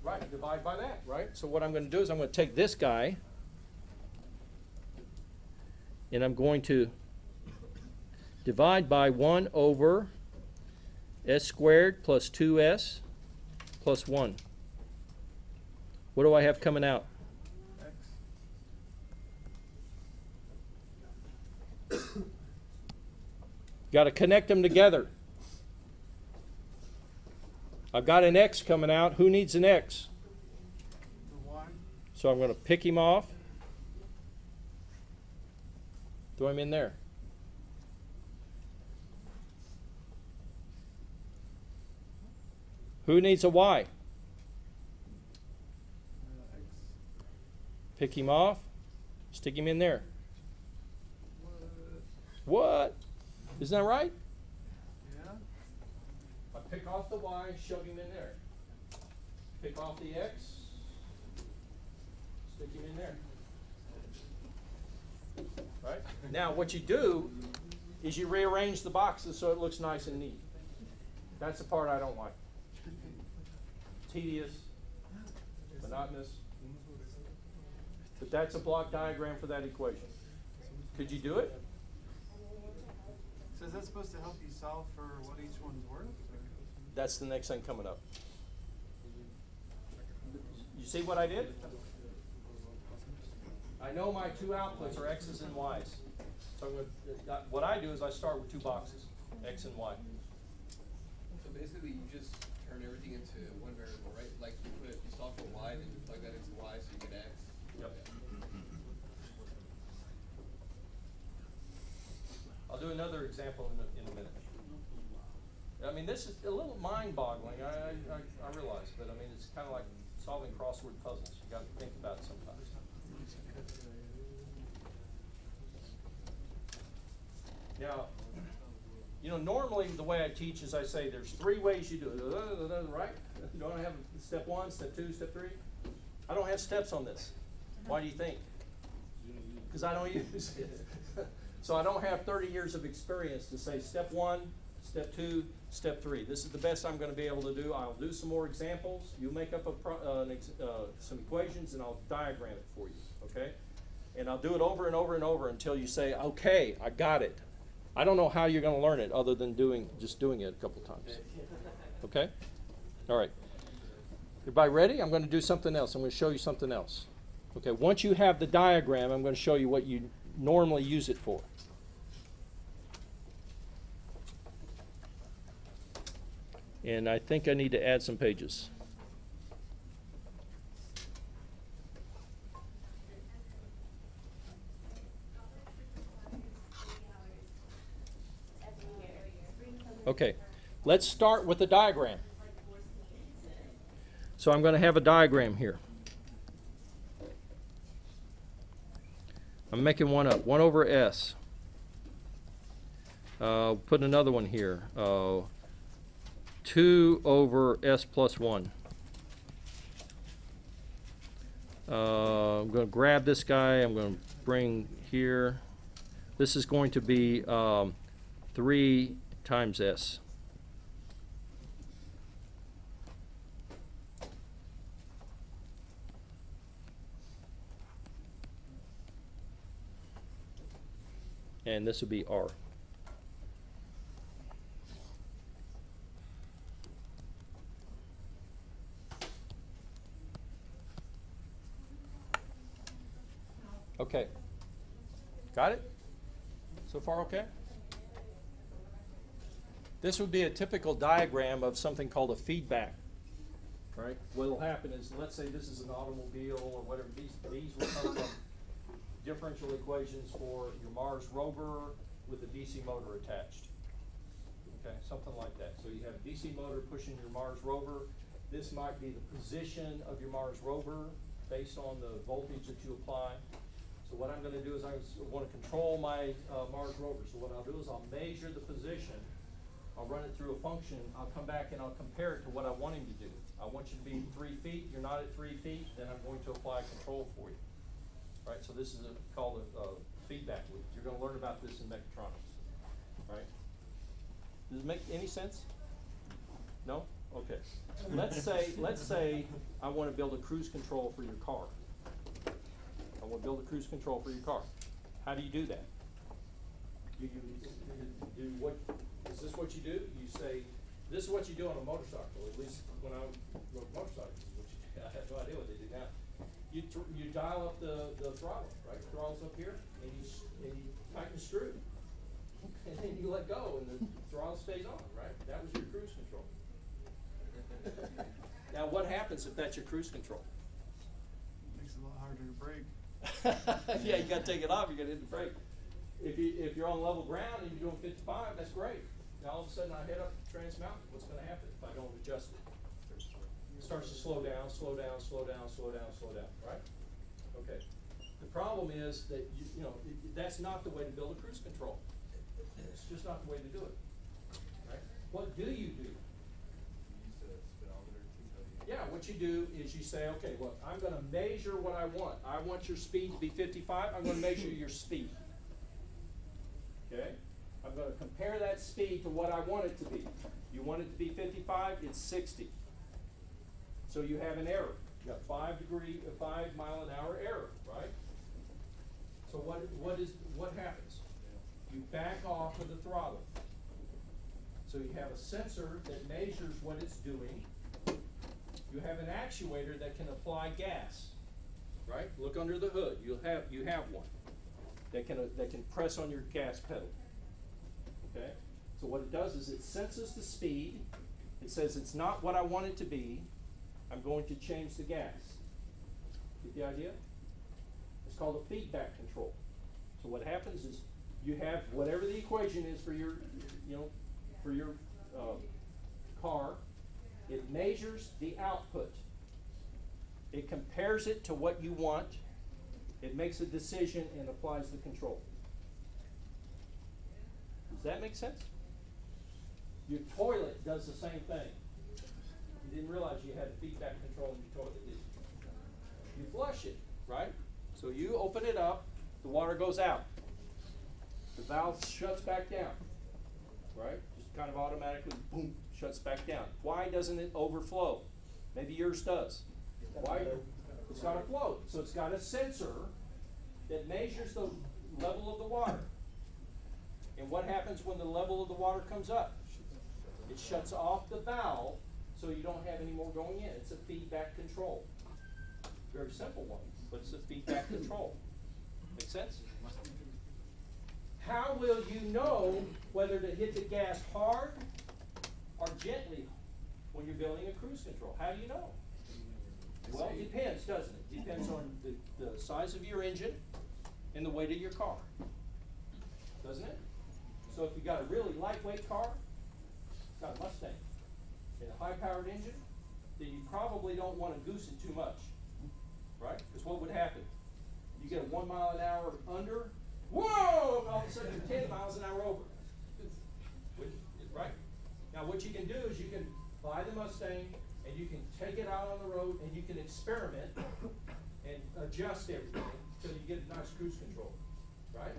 Right, divide by that, right? So what I'm going to do is I'm going to take this guy and I'm going to divide by 1 over s squared plus 2s plus 1. What do I have coming out? Got to connect them together. I've got an x coming out. Who needs an x? The y. So I'm going to pick him off. Throw him in there. Who needs a y? X. Pick him off. Stick him in there. What? Isn't that right? Yeah. I pick off the y, shove him in there. Pick off the x, stick him in there. Right? Now what you do is you rearrange the boxes so it looks nice and neat. That's the part I don't like. Tedious, monotonous. But that's a block diagram for that equation. Could you do it? So is that supposed to help you solve for what each one's worth? Or? That's the next thing coming up. You see what I did? I know my two outputs are x's and y's. So what I do is I start with two boxes, x and y. So basically, you just turn everything into one variable, right? Like you solve for y, then you plug that into y, so you get x. Yep. I'll do another example in a minute. I mean, this is a little mind-boggling, I realize, but I mean, it's kind of like solving crossword puzzles. You got to think about it sometimes. Now, normally the way I teach is I say there's 3 ways you do it, right? Don't I have step 1, step 2, step 3? I don't have steps on this. Why do you think? Because I don't use it. So I don't have 30 years of experience to say step 1, step 2, step 3. This is the best I'm going to be able to do. I'll do some more examples. You make up some equations and I'll diagram it for you, okay? And I'll do it over and over and over until you say, okay, I got it. I don't know how you're going to learn it other than just doing it a couple times. Okay? All right. Everybody ready? I'm going to do something else. I'm going to show you something else. Okay, once you have the diagram, I'm going to show you what you normally use it for. And I think I need to add some pages. Okay, let's start with the diagram. So I'm going to have a diagram here. I'm making one up. 1 over S. Put another one here. 2 over S plus 1. I'm going to grab this guy. I'm going to bring here. This is going to be 3 times S. And this would be R. Okay. Got it? So far okay? This would be a typical diagram of something called a feedback. Right? What will happen is, let's say this is an automobile or whatever, these will come from differential equations for your Mars rover with a DC motor attached. Okay, something like that. So you have a DC motor pushing your Mars rover. This might be the position of your Mars rover based on the voltage that you apply. So what I'm going to do is I want to control my Mars rover. So what I'll do is I'll measure the position. I'll run it through a function. I'll come back and I'll compare it to what I want him to do. I want you to be 3 feet. You're not at 3 feet. Then I'm going to apply control for you. Right. So this is called a feedback loop. You're going to learn about this in mechatronics. Right. Does it make any sense? No? Okay. Let's say I want to build a cruise control for your car. I want to build a cruise control for your car. How do you do that? You do what? Is this what you do? You say, this is what you do on a motorcycle. At least when I rode motorcycles, this is what you do. I have no idea what they do now. You dial up the throttle, right? The throttle's up here, and you tighten the screw. And then you let go, and the throttle stays on, right? That was your cruise control. Now, what happens if that's your cruise control? Makes it a lot harder to brake. Yeah, you got to take it off. You got to hit the brake. If you're on level ground and you're doing 55, that's great. Now all of a sudden I head up Trans Mountain. What's going to happen if I don't adjust it? It starts to slow down, slow down, slow down, slow down, slow down. Right? Okay. The problem is that that's not the way to build a cruise control. It's just not the way to do it. Right? What do you do? Yeah, what you do is you say, okay, well, I'm going to measure what I want. I want your speed to be 55. I'm going to measure your speed. Okay? I'm going to compare that speed to what I want it to be. You want it to be 55, it's 60. So you have an error. You got 5 mile an hour error, right? So what happens? You back off of the throttle. So you have a sensor that measures what it's doing. You have an actuator that can apply gas, right? Look under the hood. You have one that can press on your gas pedal. Okay. So what it does is it senses the speed. It says it's not what I want it to be. I'm going to change the gas. Get the idea? It's called a feedback control. So what happens is you have whatever the equation is for your car. It measures the output. It compares it to what you want. It makes a decision and applies the control. Does that make sense? Your toilet does the same thing. You didn't realize you had feedback control in your toilet, did you? You flush it, right? So you open it up, the water goes out. The valve shuts back down, right? Just kind of automatically, boom, shuts back down. Why doesn't it overflow? Maybe yours does. Why? It's got a float. So it's got a sensor that measures the level of the water. And what happens when the level of the water comes up? It shuts off the valve so you don't have any more going in. It's a feedback control. Very simple one, but it's a feedback control. Make sense? How will you know whether to hit the gas hard or gently when you're building a cruise control? How do you know? Well, it depends, doesn't it? Depends on the size of your engine and the weight of your car. Doesn't it? So if you got a really lightweight car, got a Mustang, and a high-powered engine, then you probably don't want to goose it too much. Right? Because what would happen? You get a 1 mile an hour under, whoa! All of a sudden you're 10 miles an hour over. Right? Now what you can do is you can buy the Mustang and you can take it out on the road and you can experiment and adjust everything until you get a nice cruise control. Right?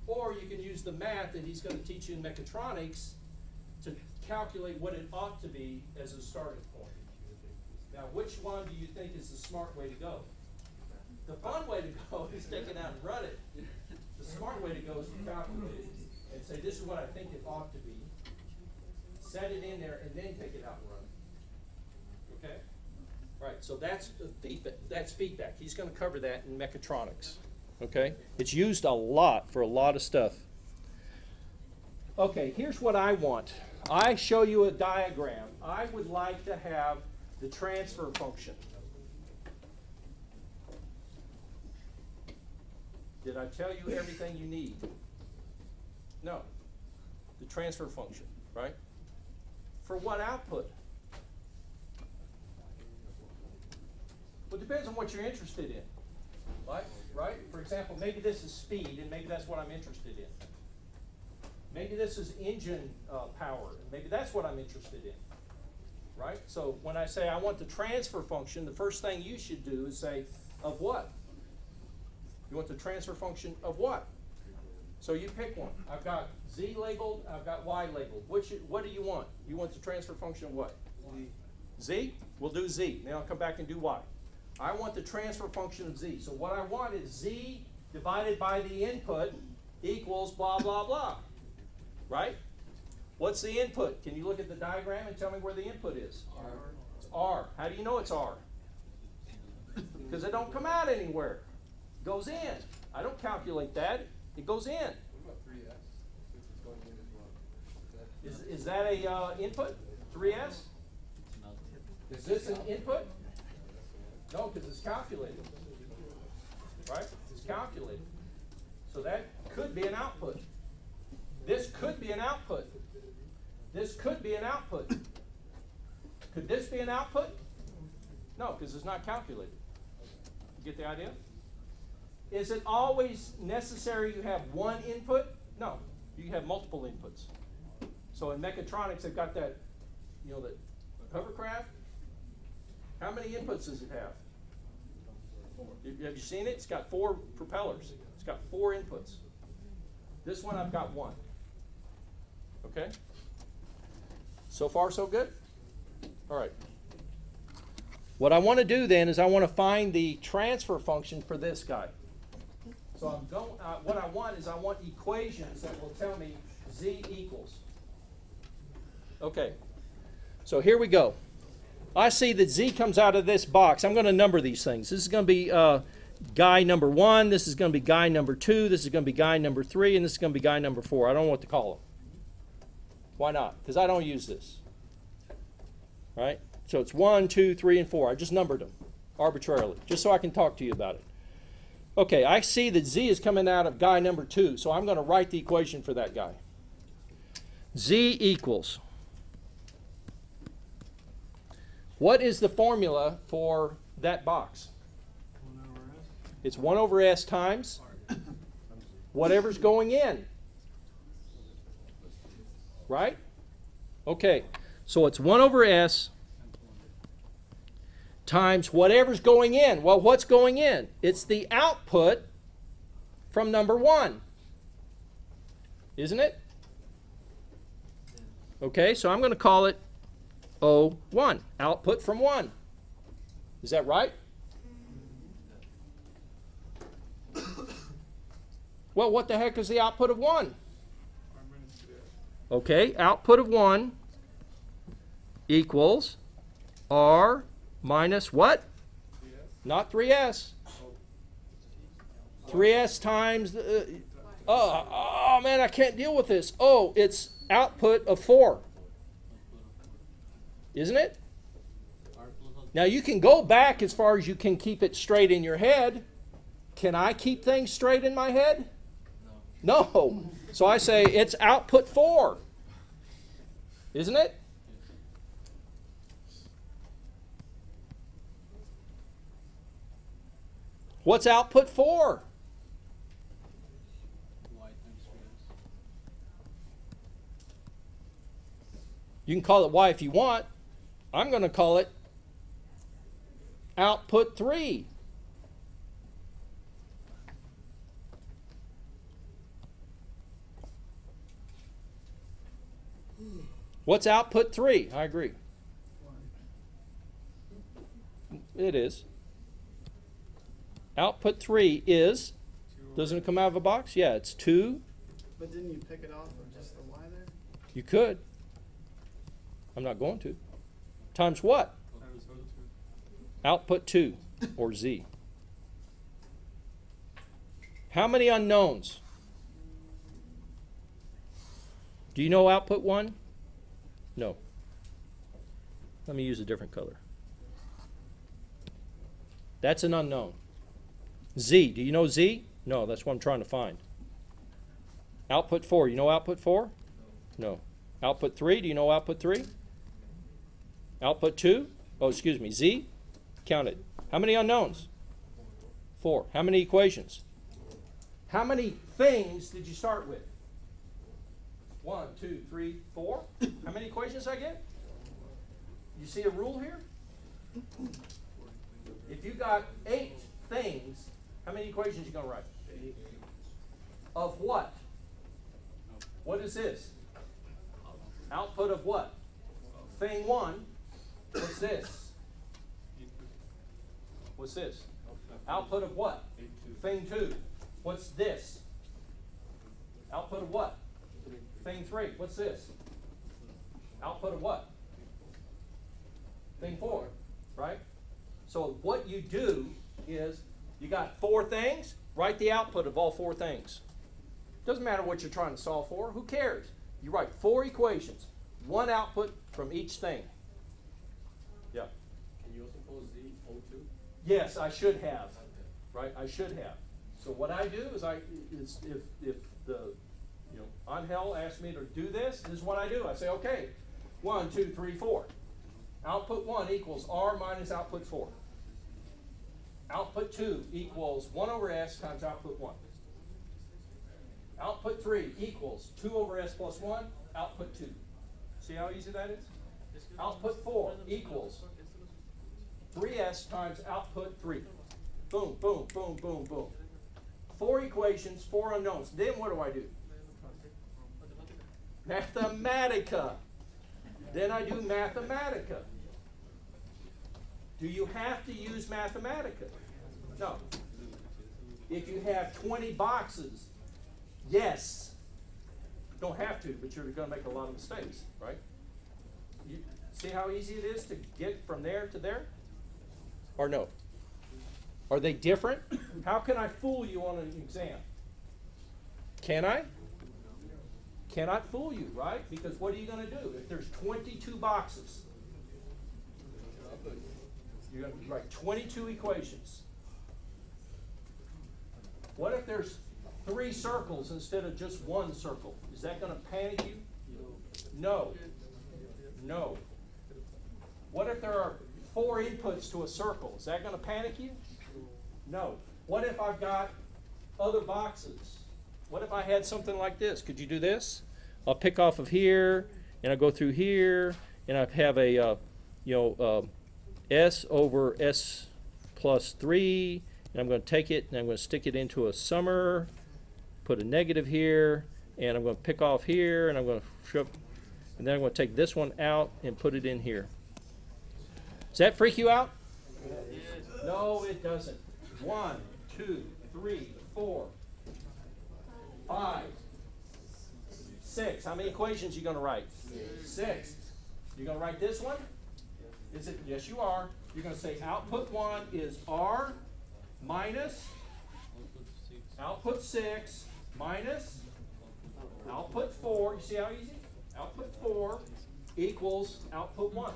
Or you can use the math that he's going to teach you in mechatronics to calculate what it ought to be as a starting point. Now, which one do you think is the smart way to go? The fun way to go is take it out and run it. The smart way to go is to calculate it and say, this is what I think it ought to be. Set it in there and then take it out and run it. Okay? Right, so that's feedback. That's feedback. He's going to cover that in mechatronics. Okay? It's used a lot for a lot of stuff. Okay, here's what I want. I show you a diagram. I would like to have the transfer function. Did I tell you everything you need? No. The transfer function, right? For what output? Well, it depends on what you're interested in. Right? For example, maybe this is speed, and maybe that's what I'm interested in. Maybe this is engine power, and maybe that's what I'm interested in. Right? So when I say I want the transfer function, the first thing you should do is say, of what? You want the transfer function of what? So you pick one. I've got Z labeled, I've got Y labeled. What do you want? You want the transfer function of what? Z? We'll do Z. Then I'll come back and do Y. I want the transfer function of Z. So what I want is Z divided by the input equals blah, blah, blah. Right? What's the input? Can you look at the diagram and tell me where the input is? R. It's R. How do you know it's R? Because it don't come out anywhere. It goes in. I don't calculate that. It goes in. What about 3S? Since it's going in as well. Is that a input? 3S? Is this an input? No, because it's calculated. Right? It's calculated. So that could be an output. This could be an output. This could be an output. Could this be an output? No, because it's not calculated. You get the idea? Is it always necessary you have one input? No. You have multiple inputs. So in mechatronics, they've got that, you know, that hovercraft. How many inputs does it have? Have you seen it? It's got 4 propellers. It's got 4 inputs. This one I've got 1. Okay? So far, so good? All right. What I want to do then is I want to find the transfer function for this guy. So I'm going. What I want is I want equations that will tell me Z equals. Okay. So here we go. I see that Z comes out of this box. I'm going to number these things. This is going to be guy number 1. This is going to be guy number 2. This is going to be guy number 3. And this is going to be guy number 4. I don't know what to call them. Why not? Because I don't use this. Right? So it's 1, 2, 3, and 4. I just numbered them arbitrarily, just so I can talk to you about it. Okay, I see that Z is coming out of guy number 2, so I'm going to write the equation for that guy. Z equals. What is the formula for that box? 1 over S. It's 1 over S times whatever's going in. Right? Okay, so it's 1 over S times whatever's going in. Well, what's going in? It's the output from number 1. Isn't it? Okay, so I'm going to call it O1, output from 1. Is that right? Well, what the heck is the output of 1? Okay, output of 1 equals R minus what? 3S? Not 3S. 3S times, oh man, I can't deal with this. Oh, it's output of 4. Isn't it? Now you can go back as far as you can keep it straight in your head. Can I keep things straight in my head? No. So I say it's output 4. Isn't it? What's output 4? Y times 3S. You can call it Y if you want. I'm going to call it output 3. What's output 3? I agree. It is. Output 3 is, doesn't it come out of a box? Yeah, it's 2. But didn't you pick it off of just the Y there? You could. I'm not going to. Times what? Output 2, or Z. How many unknowns? Do you know output 1? No. Let me use a different color. That's an unknown. Z, do you know Z? No, that's what I'm trying to find. Output 4, you know output 4? No. Output 3, do you know output 3? Output 2? Oh, excuse me, Z? Count it. How many unknowns? 4. How many equations? How many things did you start with? 1, 2, 3, 4. How many equations I get? You see a rule here? If you got 8 things, how many equations you going to write? Of what? What is this? Output of what? Thing 1. What's this? What's this? Output of what? Thing 2. What's this? Output of what? Thing 3. What's this? Output of what? Thing 4. Right? So what you do is you got 4 things, write the output of all 4 things. Doesn't matter what you're trying to solve for. Who cares? You write 4 equations, 1 output from each thing. Yeah. Can you also call Z O2? Yes, I should have. Right? I should have. So what I do is if the Angel asks me to do this, this is what I do. I say, okay, 1, 2, 3, 4. Output 1 equals R minus output 4. Output 2 equals 1 over S times output 1. Output 3 equals 2 over S plus 1, output 2. See how easy that is? Output 4 equals 3S times output 3. Boom, boom, boom, boom, boom. 4 equations, 4 unknowns. Then what do? Mathematica. Then I do Mathematica. Do you have to use Mathematica? No. If you have 20 boxes, yes. Don't have to, but you're going to make a lot of mistakes, right? You see how easy it is to get from there to there? Or no? Are they different? How can I fool you on an exam? Can I? Cannot fool you, right? Because what are you going to do? If there's 22 boxes, you're going to write 22 equations. What if there's 3 circles instead of just 1 circle? Is that going to panic you? No. No. What if there are 4 inputs to a circle? Is that going to panic you? No. What if I've got other boxes? What if I had something like this? Could you do this? I'll pick off of here, and I go through here, and I have a, S over S plus 3, and I'm going to take it, and I'm going to stick it into a summer, put a negative here, and I'm going to pick off here, and I'm going to shove, and then I'm going to take this one out and put it in here. Does that freak you out? No, it doesn't. 1, 2, 3, 4, 5, 6. How many equations are you going to write? 6. You're going to write this one? Is it? Yes, you are. You're going to say output 1 is R minus output 6 minus output 4. You see how easy? Output 4 equals output 1.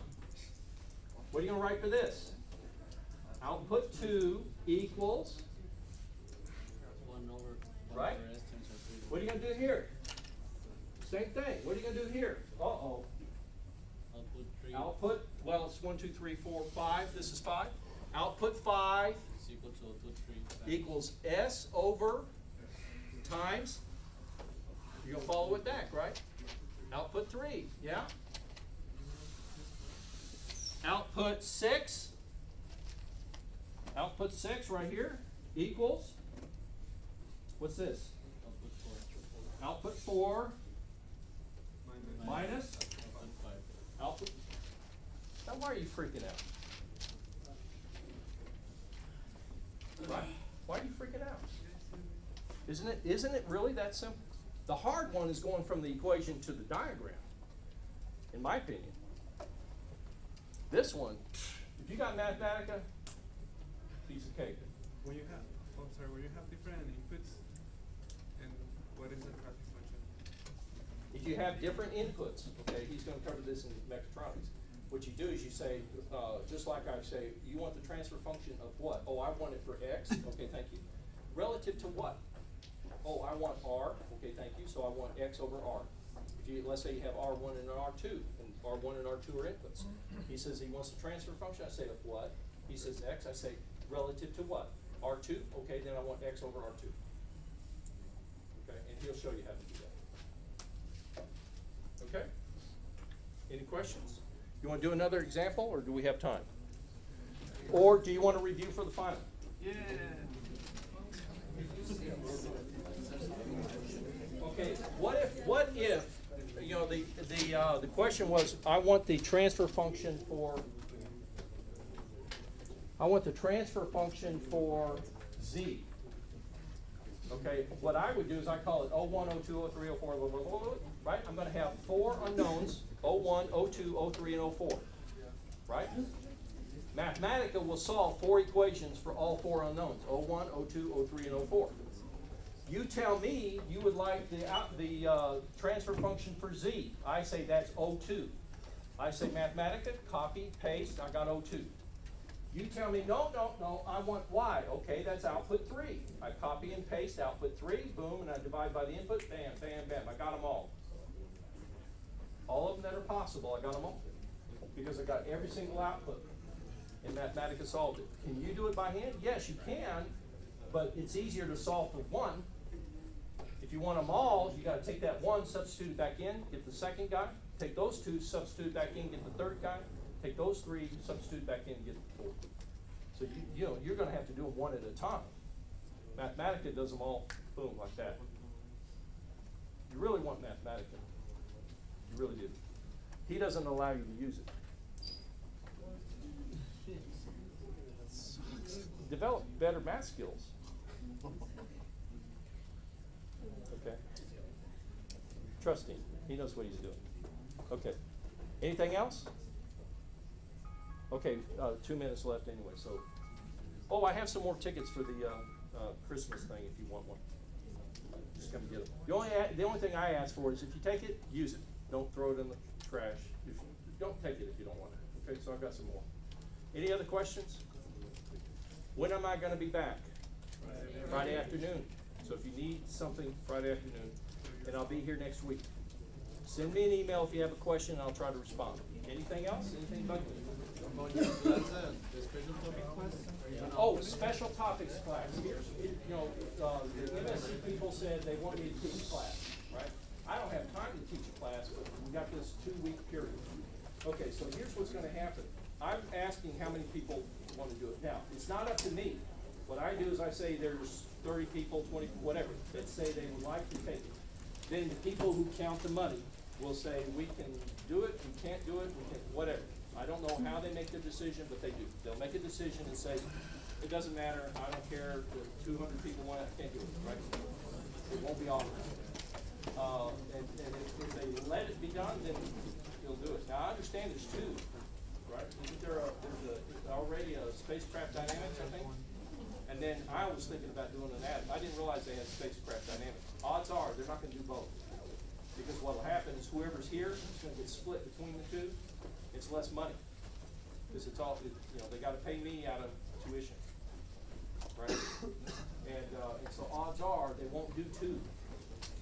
What are you going to write for this? Output 2 equals, 1 over right? S times R3. What are you going to do here? Same thing. What are you going to do here? Uh-oh. Output 3 Output, well, it's 1, 2, 3, 4, 5. This is 5. Output 5 is equal to output 3 equals S over times, you're going to follow it back, right? Output 3, yeah? Output 6 right here equals, what's this? output 4 Output 4 minus output 5. output. Now, why are you freaking out? Right? Why are you freaking out? Isn't it really that simple? The hard one is going from the equation to the diagram, in my opinion. This one, if you got Mathematica, piece of cake. When you have, when you have different inputs, and what is the transfer function? If you have different inputs, okay, he's going to cover this in mechatronics. What you do is you say, just like I say, you want the transfer function of what? Oh, I want it for X. Okay, thank you. relative to what? Oh, I want R, okay, thank you, so I want X over R. If you, let's say you have R1 and R2, and R1 and R2 are inputs. He says he wants a transfer function, I say what? He says X, I say relative to what? R2, okay, then I want X over R2. Okay, and he'll show you how to do that. Okay? Any questions? You want to do another example, or do we have time? Or do you want to review for the final? Yeah. Okay, what if, you know, the question was, I want the transfer function for Z. Okay, what I would do is I call it 01, 02, 03, 04, blah, blah, blah, blah, right? I'm going to have 4 unknowns, 01, 02, 03, and 04, right? Mathematica will solve 4 equations for all 4 unknowns, 01, 02, 03, and 04. You tell me you would like the transfer function for Z. I say that's 02. I say Mathematica, copy, paste, I got 02. You tell me, no, I want Y. Okay, that's output 3. I copy and paste output 3, boom, and I divide by the input, bam, bam, bam. I got them all. All of them that are possible, I got them all. Because I got every single output. And Mathematica solved it. Can you do it by hand? Yes, you can, but it's easier to solve for 1. If you want them all, you got to take that 1, substitute it back in, get the second guy. Take those 2, substitute back in, get the third guy. Take those 3, substitute back in, get the fourth. So you know, you're going to have to do them one at a time. Mathematica does them all, boom, like that. You really want Mathematica. You really do. He doesn't allow you to use it. Develop better math skills. Okay. Trust him. He knows what he's doing. Okay. Anything else? Okay, 2 minutes left anyway. So, oh, I have some more tickets for the Christmas thing if you want one. Just come get them. The only thing I ask for is if you take it, use it. Don't throw it in the trash. Don't take it if you don't want it. Okay, so I've got some more. Any other questions? When am I going to be back? Friday afternoon. So if you need something, Friday afternoon. And I'll be here next week. Send me an email if you have a question and I'll try to respond. Anything else? Anything about me? Oh, special topics class. Here's, you know, the MSC people said they want me to teach a class, right? I don't have time to teach a class, but we got this 2-week period. Okay, so here's what's going to happen. I'm asking how many people want to do it. Now, it's not up to me. What I do is I say there's 30 people, 20, whatever, that say they would like to take it. Then the people who count the money will say we can do it, we can't do it, we can, whatever. I don't know how they make the decision, but they do. They'll make a decision and say, it doesn't matter, I don't care, if 200 people want it, I can't do it, right? It won't be offered. And if they let it be done, then they'll do it. Now, I understand there's 2, right? Isn't there there's already a spacecraft dynamics, I think? And then I was thinking about doing an atom. I didn't realize they had spacecraft dynamics. Odds are they're not going to do both. Because what will happen is whoever's here is going to get split between the 2. It's less money. Because it's all, you know, they got to pay me out of tuition. Right? And so odds are they won't do 2.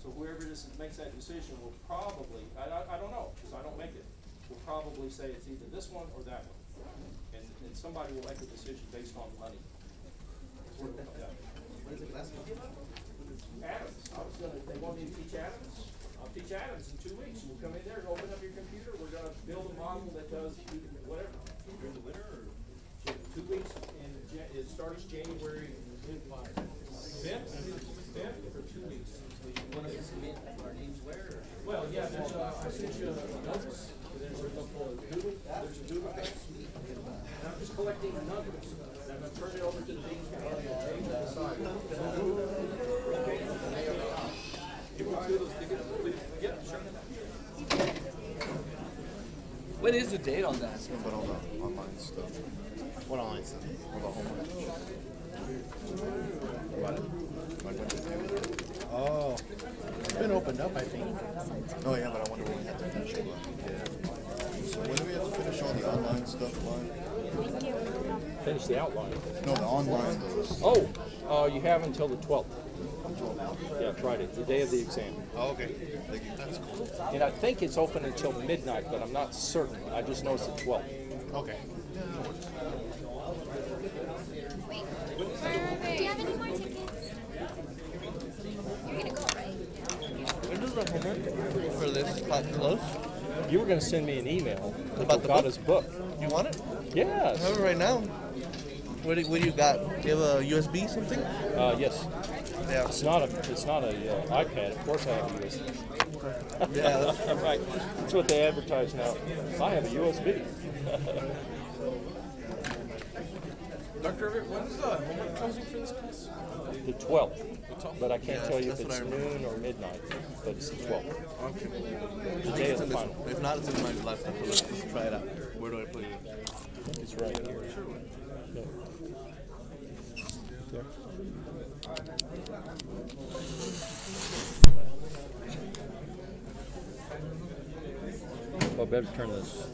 So whoever makes that decision will probably, I don't know, because I don't make it, will probably say it's either this one or that one. And somebody will make a decision based on money. What is the class going to be about? Atoms. They want me to teach atoms. I'll teach atoms in 2 weeks. We'll come in there and open up your computer. We're going to build a model that does whatever. During the winter or 2 weeks, and it starts January 5th for 2 weeks. Want to submit our names where? Well, yeah, I sent you a notice. There's a Google thing. And I'm just collecting the numbers. And I'm going to turn it over to the dean. They will decide. You want to do those tickets, please? Yeah, sure. What is the date on that? But all the online stuff. What online stuff? All the homework. What? Oh. It's been opened up, I think. Oh yeah, but I wonder when we have to finish it. Yeah. So when do we have to finish all the online stuff live? Finish the outline. No, the online. Oh, you have until the 12th. Yeah, Friday, the day of the exam. Oh, okay. Thank you. That's cool. And I think it's open until midnight, but I'm not certain. I just know it's the 12th. Okay. Do you have any more tickets? You're gonna go, right? When does the homework for this class close? You were going to send me an email About the Okada's book. You want it? Yes. I have it right now. What do you got? Do you have a USB something? Yes. Yeah. It's not a iPad. Of course I have a USB. Yeah. Right. That's what they advertise now. I have a USB. Dr. Everett, when is the homework closing for this class? The 12th. But I can't Yeah, tell you if that's what it's I remember. noon or midnight. But it's the 12th. Okay. The day of the final. If not, it's in my laptop. So let's just try it out. Where do I put it? It's right here. Yeah. There. Oh, better turn this.